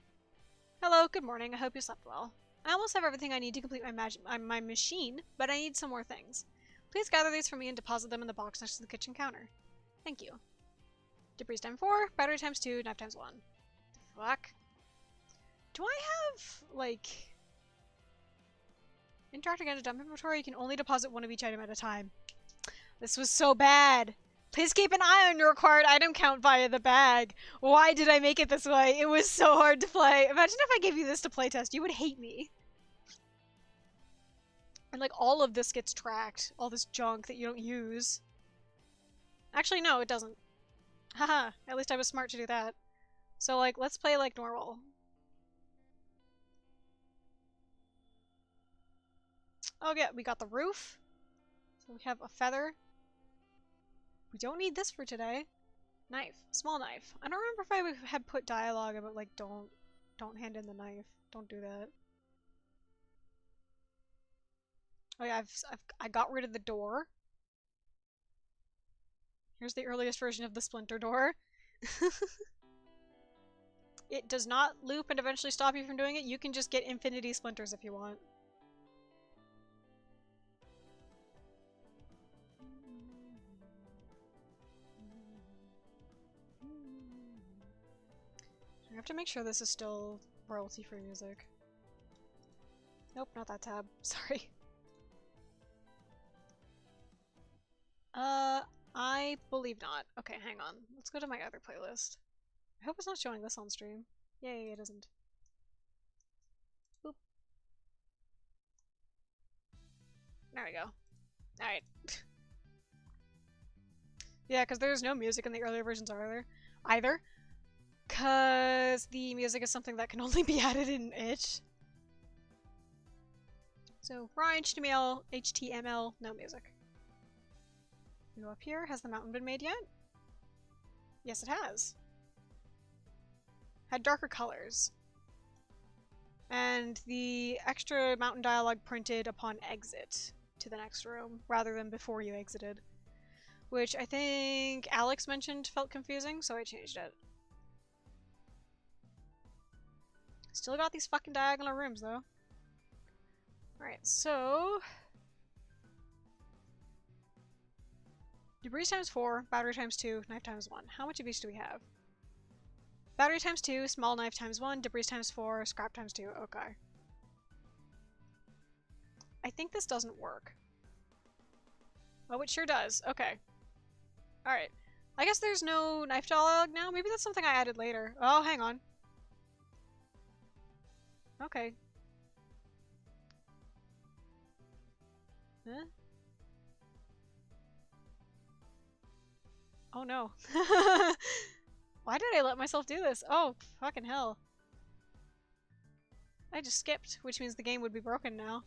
Hello, good morning. I hope you slept well. I almost have everything I need to complete my machine, but I need some more things. Please gather these for me and deposit them in the box next to the kitchen counter. Thank you. Debris time 4, battery times 2, knife times 1. Fuck. Do I have, like... Interact again to dump inventory, you can only deposit one of each item at a time. This was so bad. Please keep an eye on your required item count via the bag. Why did I make it this way? It was so hard to play. Imagine if I gave you this to playtest. You would hate me. And like all of this gets tracked. All this junk that you don't use. Actually, no, it doesn't. Haha, at least I was smart to do that. So like, let's play like normal. Oh yeah, we got the roof. So we have a feather. We don't need this for today. Knife. Small knife. I don't remember if I had put dialogue about like don't hand in the knife. Don't do that. Oh yeah, I got rid of the door. Here's the earliest version of the splinter door. It does not loop and eventually stop you from doing it. You can just get infinity splinters if you want. I have to make sure this is still royalty-free music. Nope, not that tab. Sorry. I believe not. Okay, hang on. Let's go to my other playlist. I hope it's not showing this on stream. Yay, it isn't. Boop. There we go. Alright. Yeah, because there's no music in the earlier versions either. Because the music is something that can only be added in itch. So, raw HTML, no music. We go up here. Has the mountain been made yet? Yes, it has. Had darker colors. And the extra mountain dialogue printed upon exit to the next room, rather than before you exited. Which I think Alex mentioned felt confusing, so I changed it. Still got these fucking diagonal rooms, though. Alright, so... debris times 4, battery times 2, knife times 1. How much of each do we have? Battery times 2, small knife times 1, debris times 4, scrap times 2. Okay. I think this doesn't work. Oh, it sure does. Okay. Alright. I guess there's no knife dialogue now? Maybe that's something I added later. Oh, hang on. Okay. Huh? Oh no. Why did I let myself do this? Oh, fucking hell. I just skipped, which means the game would be broken now.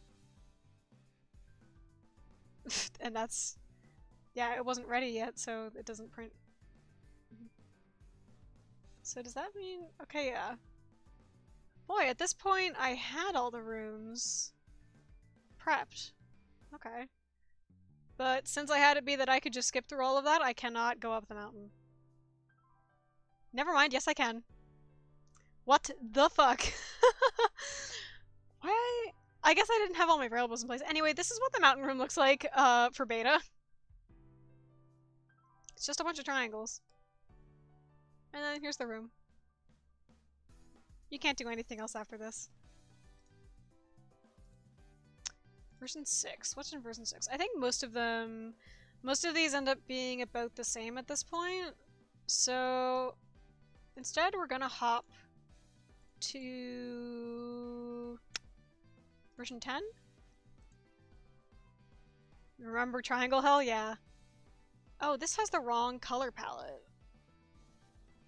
And that's... yeah, it wasn't ready yet, so it doesn't print. So does that mean... okay, yeah. Boy, at this point, I had all the rooms prepped. Okay. But since I had it be that I could just skip through all of that, I cannot go up the mountain. Never mind, yes I can. What the fuck? Why? I guess I didn't have all my variables in place. Anyway, this is what the mountain room looks like for beta. It's just a bunch of triangles. And then here's the room. You can't do anything else after this. Version 6. What's in version 6? I think most of these end up being about the same at this point. So instead we're gonna hop to version 10. Remember Triangle Hell? Yeah. Oh, this has the wrong color palette.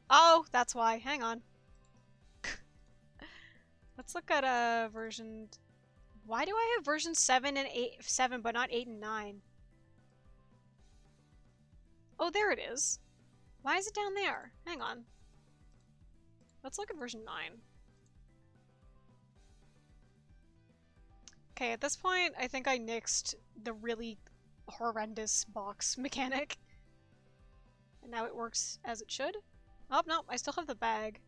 Oh, that's why. Hang on. Let's look at version... why do I have version 7 and 7 but not 8 and 9? Oh, there it is. Why is it down there? Hang on. Let's look at version 9. Okay, at this point, I think I nixed the really horrendous box mechanic. And now it works as it should. Oh, no, I still have the bag.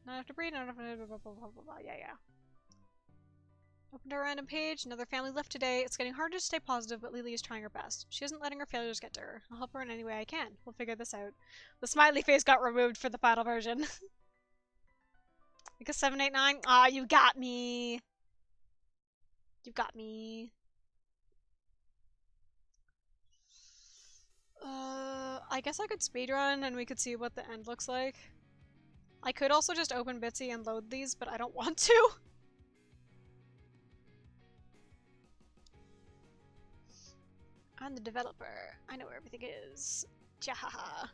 Not enough to breathe, not enough to... blah, blah, blah, blah, blah. Yeah, yeah. Opened a random page. Another family left today. It's getting harder to stay positive, but Lily is trying her best. She isn't letting her failures get to her. I'll help her in any way I can. We'll figure this out. The smiley face got removed for the final version. Because 789? Ah, you got me. You got me. I guess I could speedrun and we could see what the end looks like. I could also just open Bitsy and load these, but I don't want to. I'm the developer. I know where everything is. Jahaha.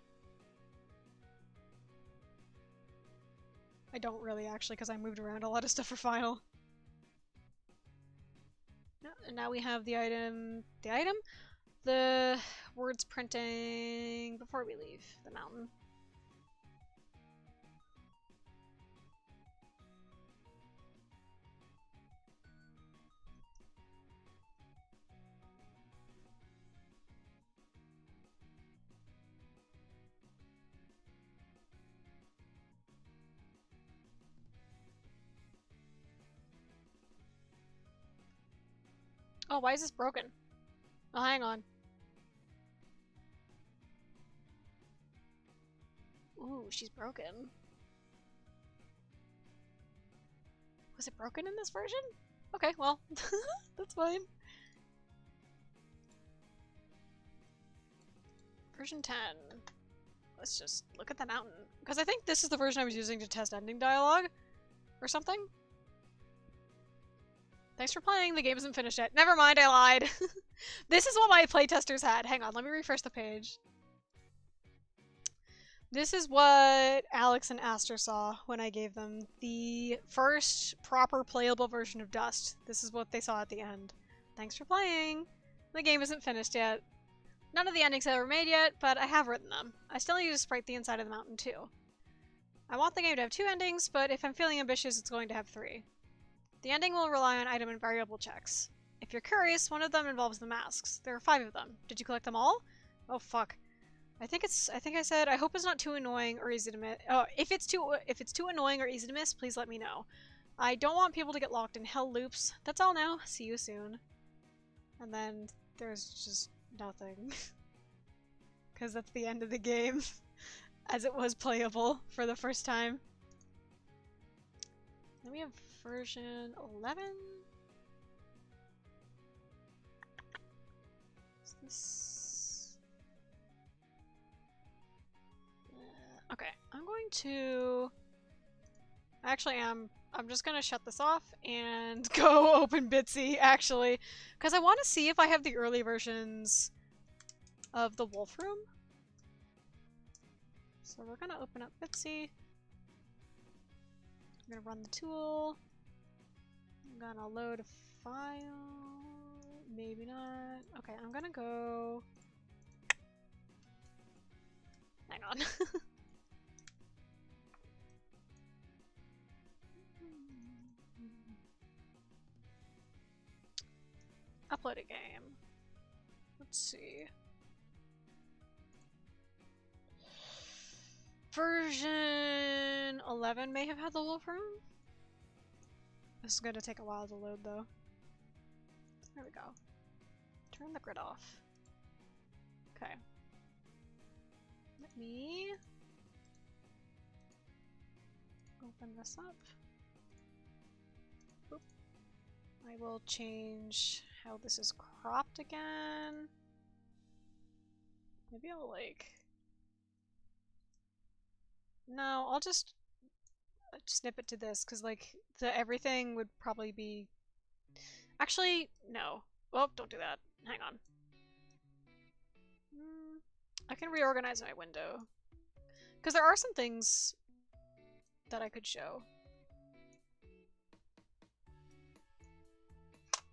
I don't really, actually, because I moved around a lot of stuff for final. No, and now we have the item. The words printing before we leave the mountain. Oh, why is this broken? Oh, hang on. Ooh, she's broken. Was it broken in this version? Okay, well, that's fine. Version 10. Let's just look at the mountain. Because I think this is the version I was using to test ending dialogue. Or something. Thanks for playing. The game isn't finished yet. Never mind, I lied. This is what my playtesters had. Hang on, let me refresh the page. This is what Alex and Aster saw when I gave them the first proper playable version of Dust. This is what they saw at the end. Thanks for playing. The game isn't finished yet. None of the endings are made yet, but I have written them. I still need to sprite the inside of the mountain too. I want the game to have 2 endings, but if I'm feeling ambitious, it's going to have 3. The ending will rely on item and variable checks. If you're curious, one of them involves the masks. There are 5 of them. Did you collect them all? Oh fuck. I think I said, I hope it's not too annoying or easy to miss. Oh, if it's too annoying or easy to miss, please let me know. I don't want people to get locked in hell loops. That's all now. See you soon. And then there's just nothing. Because that's the end of the game. As it was playable for the first time. Then we have version 11. Is this... okay, I'm going to... Actually, I'm just gonna shut this off and go open Bitsy, actually. Because I want to see if I have the early versions of the Wolf Room. So we're gonna open up Bitsy. I'm gonna run the tool. I'm gonna load a file. Maybe not. Okay, I'm gonna go... hang on. Upload a game. Let's see. Version 11 may have had the Wolf Room. This is going to take a while to load though. There we go. Turn the grid off. Okay. Let me open this up. Oop. I will change how this is cropped again. Maybe I'll like... no, I'll just snip it to this, because like the everything would probably be... actually, no. Well, don't do that. Hang on. I can reorganize my window. Because there are some things that I could show.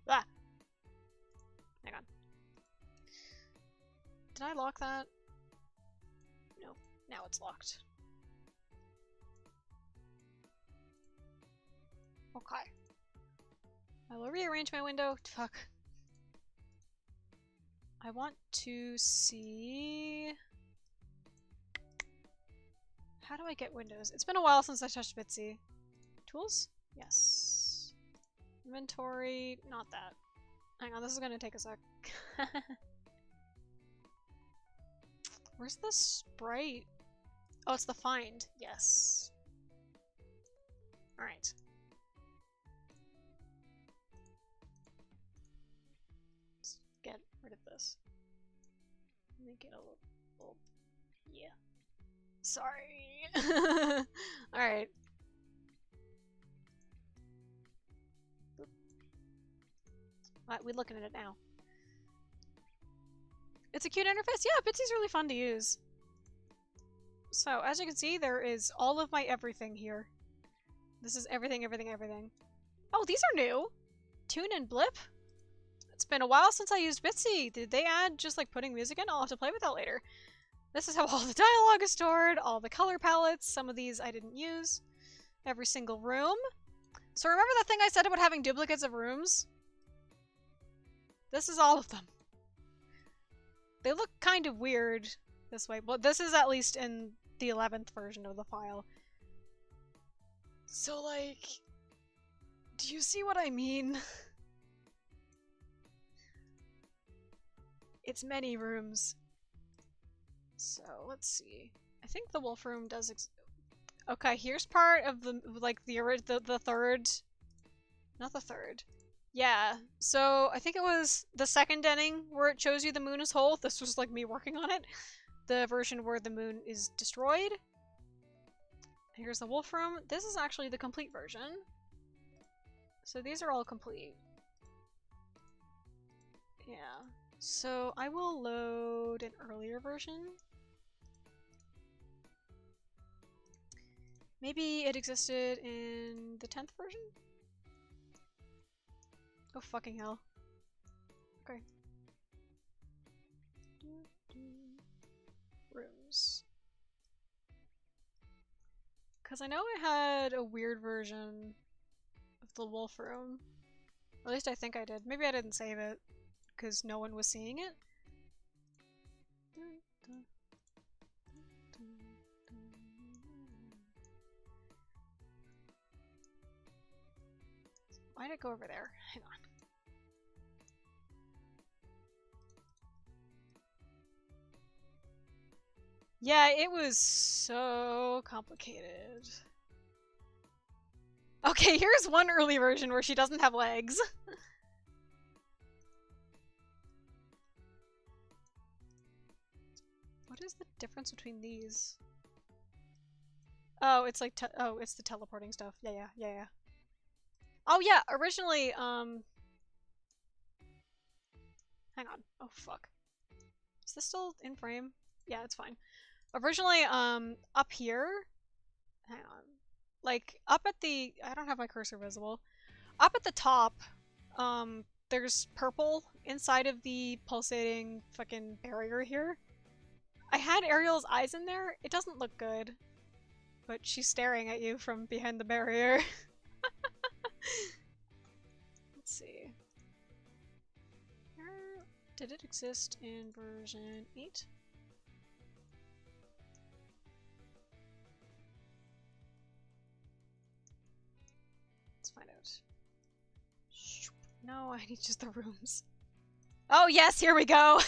Ah! Hang on. Did I lock that? No. Now it's locked. Okay. I will rearrange my window. Fuck. I want to see... how do I get windows? It's been a while since I touched Bitsy. Tools? Yes. Inventory? Not that. Hang on, this is gonna take a sec. Where's the sprite? Oh, it's the find. Yes. Alright. Let's get rid of this. Make it a little... yeah. Sorry. Alright. We're looking at it now. It's a cute interface. Yeah, Bitsy's really fun to use. So, as you can see, there is all of my everything here. This is everything, everything, everything. Oh, these are new! Tune and Blip? It's been a while since I used Bitsy. Did they add just like putting music in? I'll have to play with that later. This is how all the dialogue is stored, all the color palettes. Some of these I didn't use. Every single room. So remember that thing I said about having duplicates of rooms? This is all of them. They look kind of weird this way, but this is at least in the 11th version of the file. So, like, do you see what I mean? It's many rooms. So, let's see. I think the Wolf Room does okay, here's part of the, like, the third... not the third. Yeah, so I think it was the second ending where it shows you the moon is whole. This was like me working on it. the version where the moon is destroyed. Here's the wolf room. This is actually the complete version. So these are all complete. Yeah. So I will load an earlier version. Maybe it existed in the 10th version? Oh fucking hell. Okay. Rooms. Because I know I had a weird version of the wolf room. At least I think I did. Maybe I didn't save it because no one was seeing it. Why did it go over there? Hang on. Yeah, it was so complicated. Okay, here's one early version where she doesn't have legs. What is the difference between these? Oh, it's like oh, it's the teleporting stuff. Yeah. Oh yeah, originally, hang on. Oh fuck. Is this still in frame? Yeah, it's fine. Originally, up here, hang on. Like, up at the, I don't have my cursor visible. Up at the top, there's purple inside of the pulsating fucking barrier here. I had Ariel's eyes in there. It doesn't look good. But she's staring at you from behind the barrier. Let's see. Did it exist in version 8? Let's find out. No, I need just the rooms. Oh yes, here we go!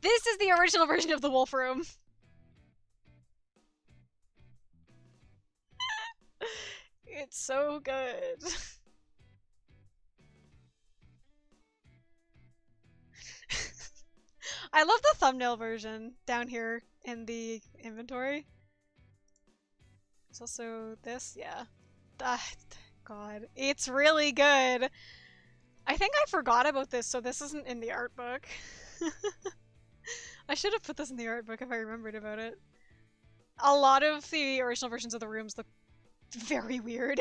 This is the original version of the wolf room. It's so good. I love the thumbnail version down here in the inventory. There's also this, yeah. God, it's really good. I think I forgot about this, so this isn't in the art book. I should have put this in the art book if I remembered about it. A lot of the original versions of the rooms look very weird.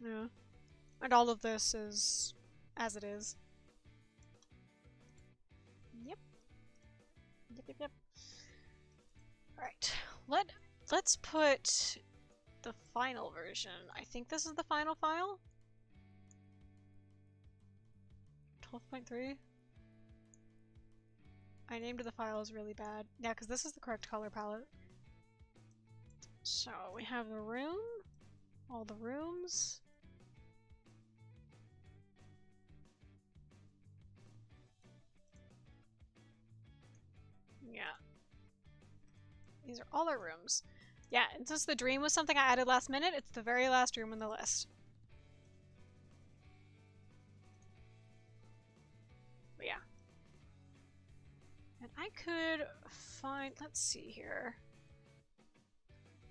Yeah. And all of this is as it is. Yep. Yep. Alright. Let's put the final version. I think this is the final file? 12.3? I named the files really bad. Yeah, because this is the correct color palette. So, we have the room. All the rooms. Yeah. These are all our rooms. Yeah, and since the dream was something I added last minute, it's the very last room on the list. But yeah. And I could find, let's see here.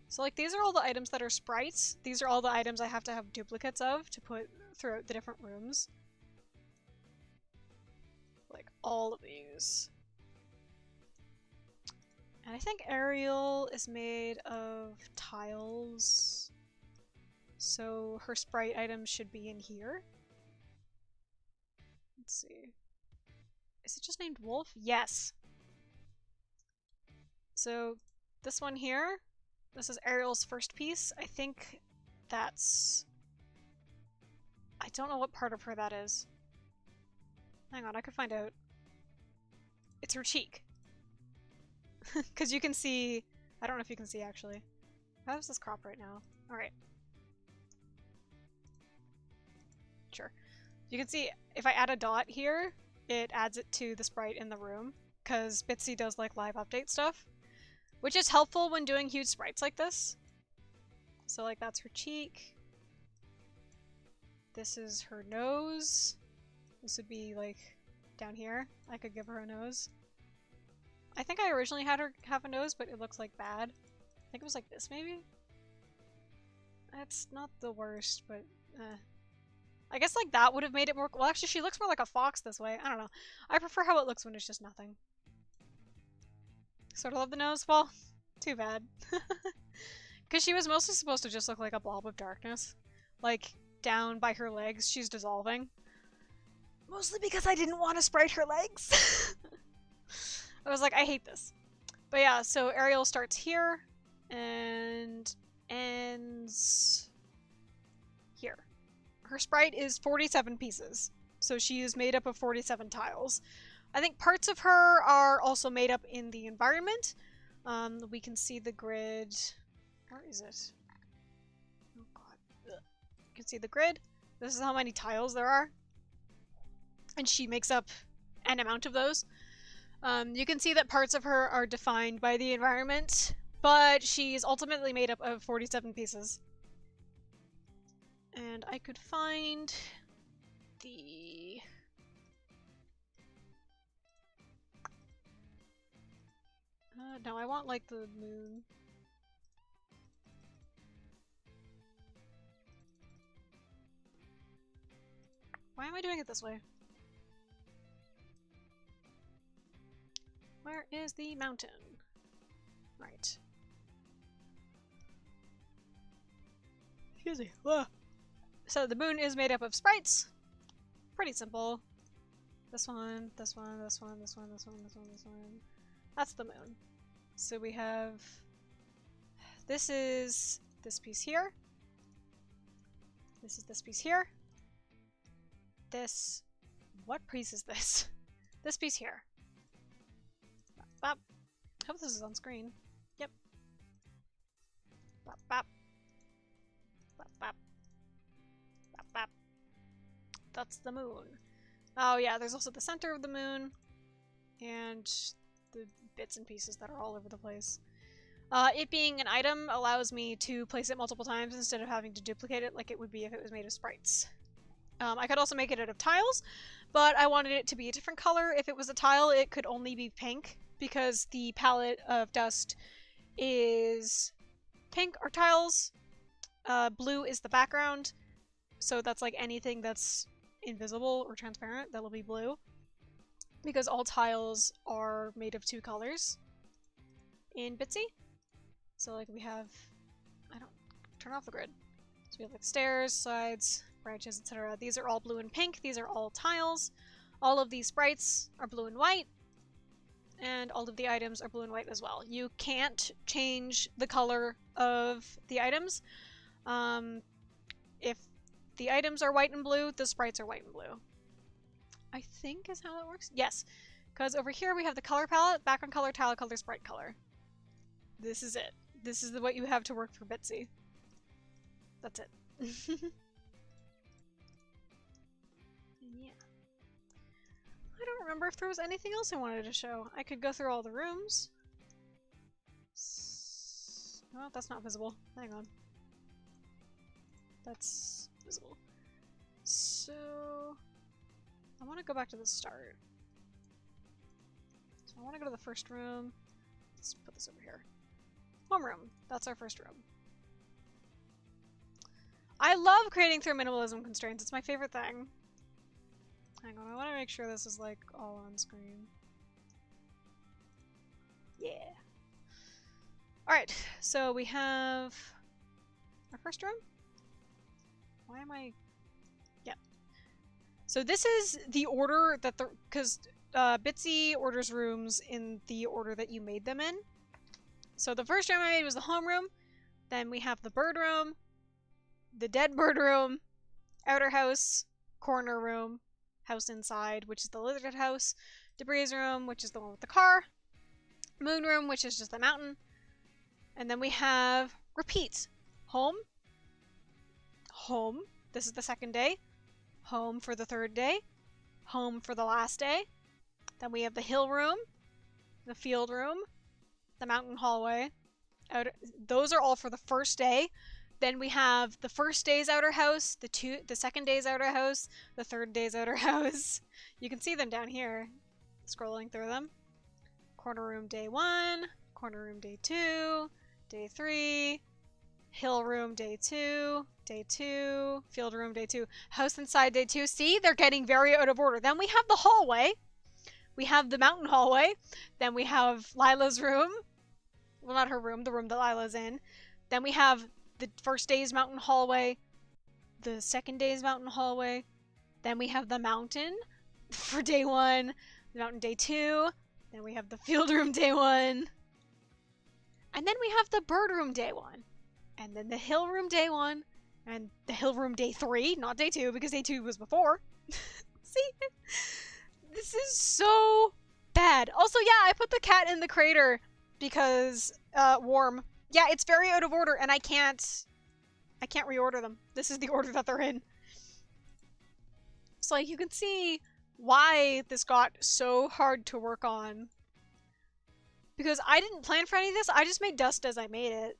So like these are all the items that are sprites. These are all the items I have to have duplicates of to put throughout the different rooms. Like all of these. And I think Ariel is made of tiles. So her sprite items should be in here. Let's see. Is it just named Wolf? Yes. So this one here, this is Ariel's first piece. I think that's... I don't know what part of her that is. Hang on, I could find out. It's her cheek. Because you can see... I don't know if you can see, actually. How is this crop right now? Alright. Sure. You can see, if I add a dot here, it adds it to the sprite in the room. Because Bitsy does, like, live update stuff. Which is helpful when doing huge sprites like this. So, like, that's her cheek. This is her nose. This would be, like, down here. I could give her a nose. I think I originally had her have a nose, but it looks like bad. I think it was like this, maybe? That's not the worst, but I guess like that would have made it more. Well, actually, she looks more like a fox this way. I don't know. I prefer how it looks when it's just nothing. Sort of love the nose. Well, too bad. Because she was mostly supposed to just look like a blob of darkness. Like, down by her legs, she's dissolving. Mostly because I didn't want to sprite her legs. I was like, I hate this. But yeah, so Ariel starts here and ends here. Her sprite is 47 pieces, so she is made up of 47 tiles. I think parts of her are also made up in the environment. We can see the grid. Where is it? Oh god. Ugh. You can see the grid. This is how many tiles there are. And she makes up an amount of those. You can see that parts of her are defined by the environment, but she's ultimately made up of 47 pieces. And I could find the... no, I want like the moon. Why am I doing it this way? Where is the mountain? Right. Excuse me. Whoa. So the moon is made up of sprites. Pretty simple. This one, this one, this one, this one, this one, this one, this one. That's the moon. So we have... This is this piece here. This is this piece here. This... What piece is this? This piece here. Bop. I hope this is on screen. Yep. Bop, bop. Bop, bop. Bop, bop. That's the moon. Oh yeah, there's also the center of the moon. And the bits and pieces that are all over the place. It being an item allows me to place it multiple times instead of having to duplicate it like it would be if it was made of sprites. I could also make it out of tiles, but I wanted it to be a different color. If it was a tile, it could only be pink, because the palette of dust is pink or tiles. Blue is the background, so that's like anything that's invisible or transparent, that'll be blue. Because all tiles are made of 2 colors in Bitsy. So like we have, I don't, turn off the grid. So we have like stairs, sides, branches, etc. These are all blue and pink. These are all tiles. All of these sprites are blue and white. And all of the items are blue and white as well. You can't change the color of the items. If the items are white and blue, the sprites are white and blue. I think is how that works. Yes, because over here we have the color palette, background color, tile color, sprite color. This is it. This is what you have to work for Bitsy. That's it. Yeah. I don't remember if there was anything else I wanted to show. I could go through all the rooms. Oh, that's not visible. Hang on. That's visible. So... I want to go back to the start. So I want to go to the first room. Let's put this over here. Homeroom. That's our first room. I love creating through minimalism constraints. It's my favorite thing. Hang on, I want to make sure this is like all on screen. Yeah. Alright, so we have our first room. Why am I... Yeah. So this is the order that the... Because Bitsy orders rooms in the order that you made them in. So the first room I made was the homeroom. Then we have the bird room, the dead bird room, outer house, corner room, house inside, which is the lizard house, debris room, which is the one with the car, moon room, which is just the mountain, and then we have repeat. Home, home, this is the second day, home for the third day, home for the last day, then we have the hill room, the field room, the mountain hallway, those are all for the first day. Then we have the first day's outer house, the second day's outer house, the third day's outer house. You can see them down here, scrolling through them. Corner room day 1, corner room day 2, day 3, hill room day 2, field room day 2, house inside day 2. See, they're getting very out of order. Then we have the hallway. We have the mountain hallway. Then we have Lila's room. Well, not her room, the room that Lila's in. Then we have the first day's mountain hallway, the second day's mountain hallway. Then we have the mountain for day 1, the mountain day 2. Then we have the field room day 1. And then we have the bird room day 1. And then the hill room day 1. And the hill room day 3, not day 2, because day 2 was before. See? This is so bad. Also, yeah, I put the cat in the crater because, warm. Yeah, it's very out of order, and I can't reorder them. This is the order that they're in. So, like, you can see why this got so hard to work on. Because I didn't plan for any of this, I just made dust as I made it.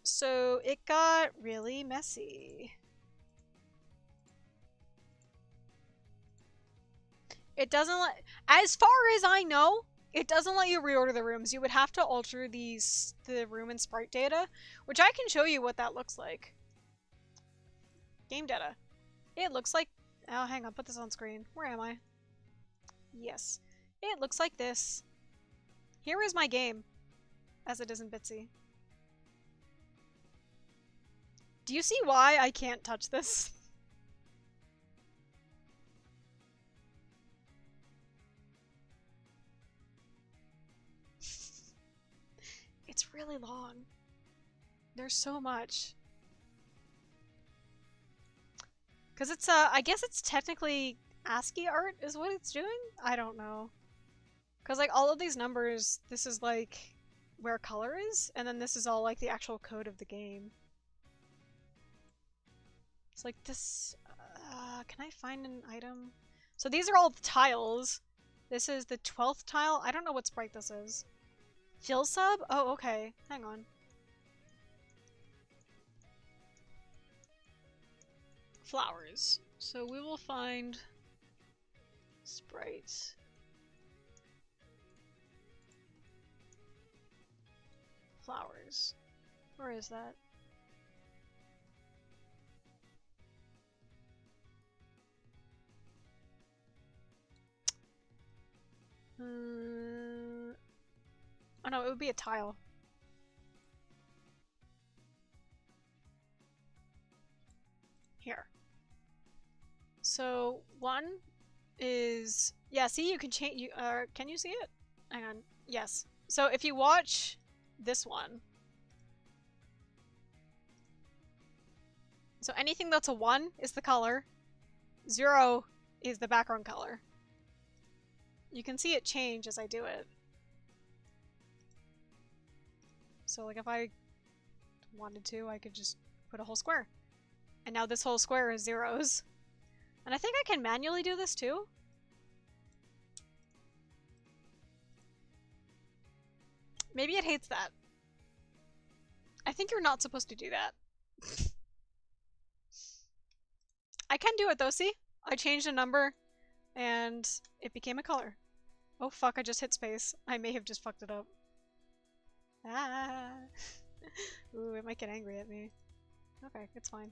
So, it got really messy. It doesn't let, as far as I know, it doesn't let you reorder the rooms. You would have to alter the room and sprite data, which I can show you what that looks like. Game data. It looks like, oh, hang on, put this on screen. Where am I? Yes. It looks like this. Here is my game, as it is in Bitsy. Do you see why I can't touch this? It's really long. There's so much. Because it's, I guess it's technically ASCII art is what it's doing? I don't know. Because, like, all of these numbers, this is, like, where color is, and then this is all, like, the actual code of the game. It's like this, can I find an item? So these are all the tiles. This is the 12th tile. I don't know what sprite this is. Fill sub? Oh, okay. Hang on. Flowers. So we will find sprites. Flowers. Where is that? Oh no, it would be a tile. Here. So, one is... Yeah, see, you can change... can you see it? Hang on. Yes. So, if you watch this one... So, anything that's a 1 is the color. 0 is the background color. You can see it change as I do it. So, like, if I wanted to, I could just put a whole square. And now this whole square is zeros. And I think I can manually do this too. Maybe it hates that. I think you're not supposed to do that. I can do it though, see? I changed a number and it became a color. Oh fuck, I just hit space. I may have just fucked it up. Ah. Ooh, it might get angry at me. Okay, it's fine.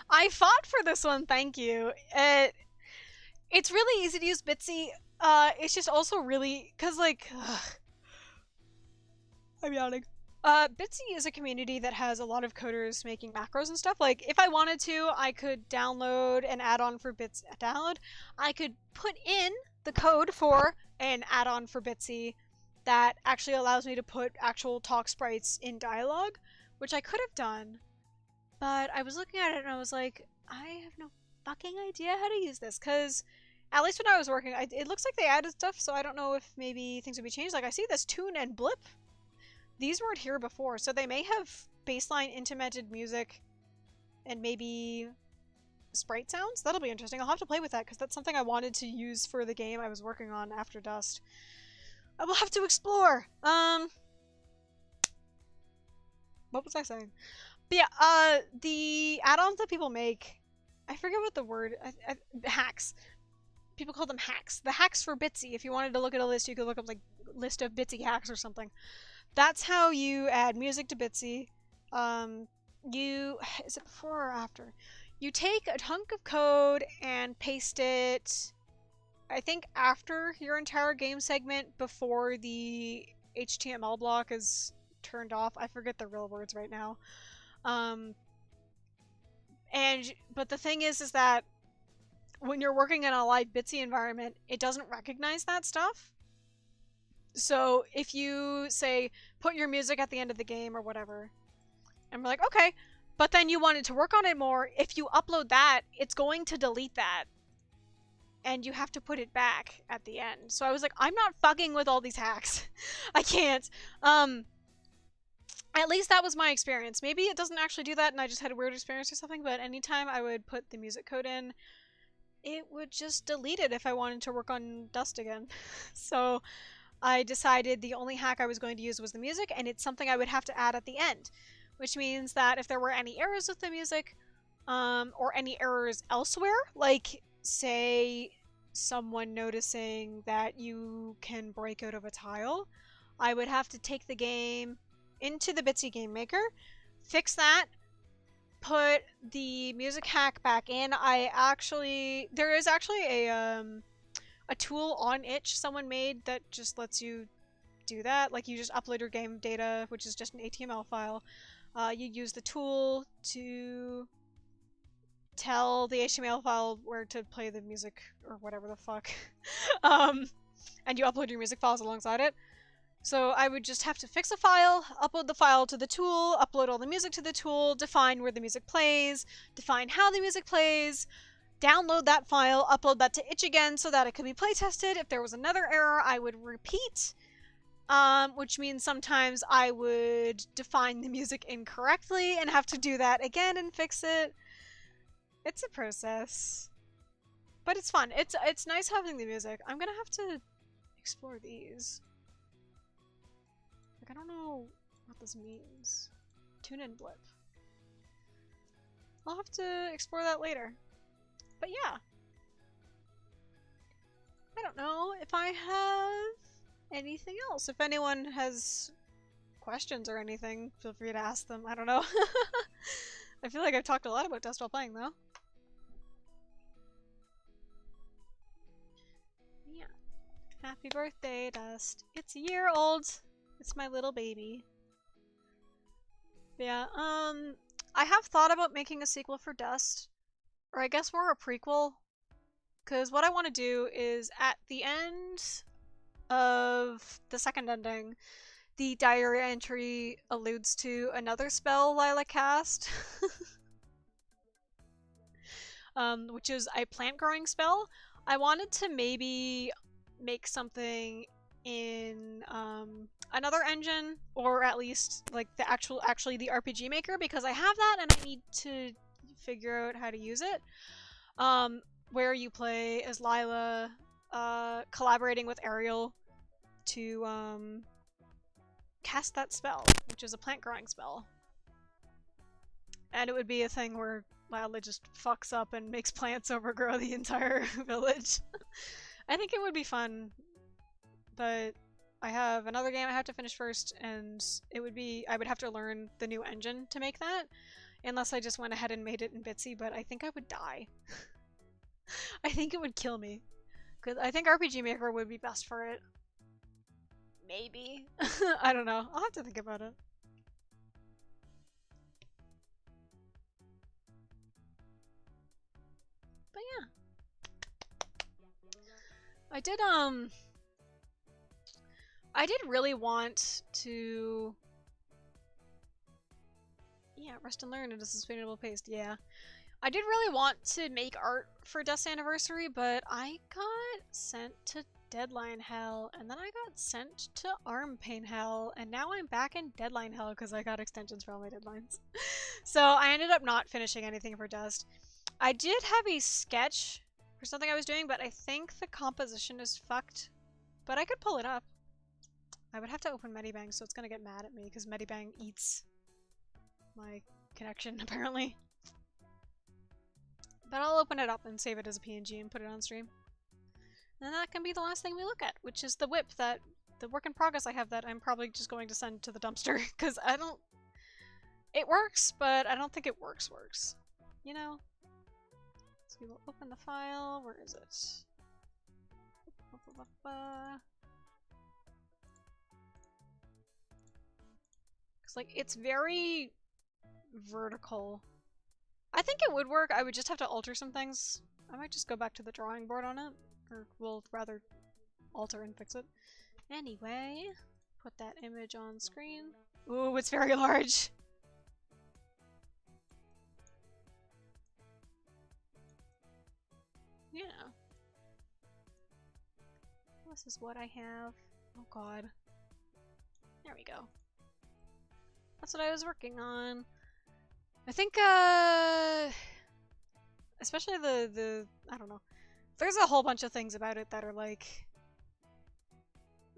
I fought for this one, thank you. It's really easy to use Bitsy. It's just also really, cause like, I'm yawning. Bitsy is a community that has a lot of coders making macros and stuff. Like, if I wanted to, I could download an add-on for download. I could put in the code for an add-on for Bitsy that actually allows me to put actual talk sprites in dialogue, which I could have done. But I was looking at it and I was like, I have no fucking idea how to use this, because at least when I was working, it looks like they added stuff, so I don't know if maybe things would be changed. Like, I see this tune and blip. These weren't here before, so they may have baseline instrumented music and maybe sprite sounds. That'll be interesting. I'll have to play with that, because that's something I wanted to use for the game I was working on after Dust. I will have to explore! What was I saying? But yeah, the add-ons that people make, I forget what the word, hacks. people call them hacks. The hacks for Bitsy. If you wanted to look at a list, you could look up like list of Bitsy hacks or something. That's how you add music to Bitsy. Is it before or after? You take a hunk of code and paste it, I think, after your entire game segment, before the HTML block is turned off. I forget the real words right now. But the thing is that when you're working in a live Bitsy environment, it doesn't recognize that stuff. So if you say, put your music at the end of the game or whatever, and we're like, okay, but then you wanted to work on it more, if you upload that, it's going to delete that. And you have to put it back at the end. So I was like, I'm not fucking with all these hacks. I can't. At least that was my experience. Maybe it doesn't actually do that and I just had a weird experience or something, but anytime I would put the music code in, it would just delete it if I wanted to work on Dust again. So I decided the only hack I was going to use was the music, and it's something I would have to add at the end. Which means that if there were any errors with the music, or any errors elsewhere, like, say, someone noticing that you can break out of a tile, I would have to take the game into the Bitsy Game Maker, fix that, put the music hack back in. There is actually a tool on itch someone made that just lets you do that. Like, you just upload your game data, which is just an HTML file. You use the tool to tell the HTML file where to play the music or whatever the fuck. And you upload your music files alongside it. So I would just have to fix a file, upload the file to the tool, upload all the music to the tool, define where the music plays, define how the music plays, download that file, upload that to itch again so that it could be playtested. If there was another error, I would repeat, which means sometimes I would define the music incorrectly and have to do that again and fix it. It's a process, but it's fun. It's nice having the music. I'm gonna have to explore these. Like, I don't know what this means. Tune in blip. I'll have to explore that later. But yeah. I don't know if I have anything else. If anyone has questions or anything, feel free to ask them. I don't know. I feel like I've talked a lot about Dust while playing, though. Yeah. Happy birthday, Dust. It's a year old. It's my little baby. Yeah, I have thought about making a sequel for Dust. Or I guess more a prequel. Because what I want to do is, at the end of the second ending, the diary entry alludes to another spell Lila cast. Which is a plant growing spell. I wanted to maybe make something in another engine, or at least like the actually the RPG Maker, because I have that and I need to figure out how to use it. Where you play as Lila, collaborating with Ariel to cast that spell, which is a plant growing spell. And it would be a thing where Lila just fucks up and makes plants overgrow the entire village. I think it would be fun, but I have another game I have to finish first, and I would have to learn the new engine to make that, unless I just went ahead and made it in Bitsy, but I think I would die. I think it would kill me. Because I think RPG Maker would be best for it. Maybe. I don't know. I'll have to think about it. But yeah. I did really want to... Yeah, rest and learn at a sustainable pace. Yeah. I did really want to make art for Dust Anniversary, but I got sent to Deadline Hell, and then I got sent to Arm Pain Hell, and now I'm back in Deadline Hell because I got extensions for all my deadlines. So I ended up not finishing anything for Dust. I did have a sketch for something I was doing, but I think the composition is fucked. But I could pull it up. I would have to open Medibang, so it's gonna get mad at me because Medibang eats my connection, apparently. But I'll open it up and save it as a PNG and put it on stream. And that can be the last thing we look at, which is the whip that, the work in progress I have that I'm probably just going to send to the dumpster, because I don't... It works, but I don't think it works. You know? So we will open the file. Where is it? Because, like, it's very vertical. I think it would work. I would just have to alter some things. I might just go back to the drawing board on it. Or, well, rather, alter and fix it. Anyway, put that image on screen. Ooh, it's very large! Yeah. This is what I have. Oh god. There we go. That's what I was working on. I think, especially I don't know. There's a whole bunch of things about it that are like...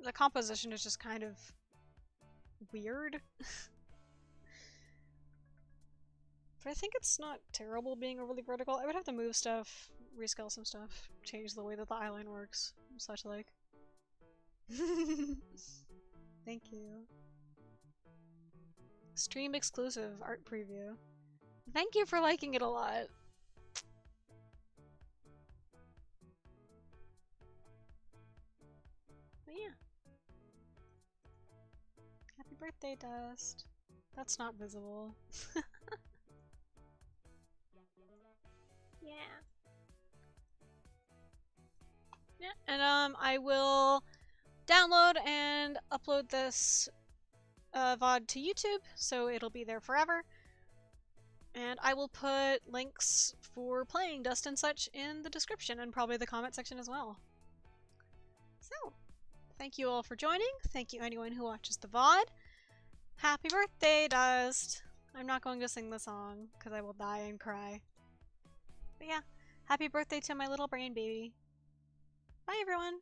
The composition is just kind of weird. But I think it's not terrible being overly vertical. I would have to move stuff, rescale some stuff, change the way that the eyeline works, such like. Thank you. Stream exclusive art preview. Thank you for liking it a lot. But yeah. Happy birthday, Dust. That's not visible. Yeah. Yeah, and I will download and upload this VOD to YouTube, so it'll be there forever. And I will put links for playing Dust and such in the description and probably the comment section as well. So, thank you all for joining. Thank you anyone who watches the VOD. Happy birthday, Dust! I'm not going to sing the song, because I will die and cry. But yeah, happy birthday to my little brain baby. Bye everyone!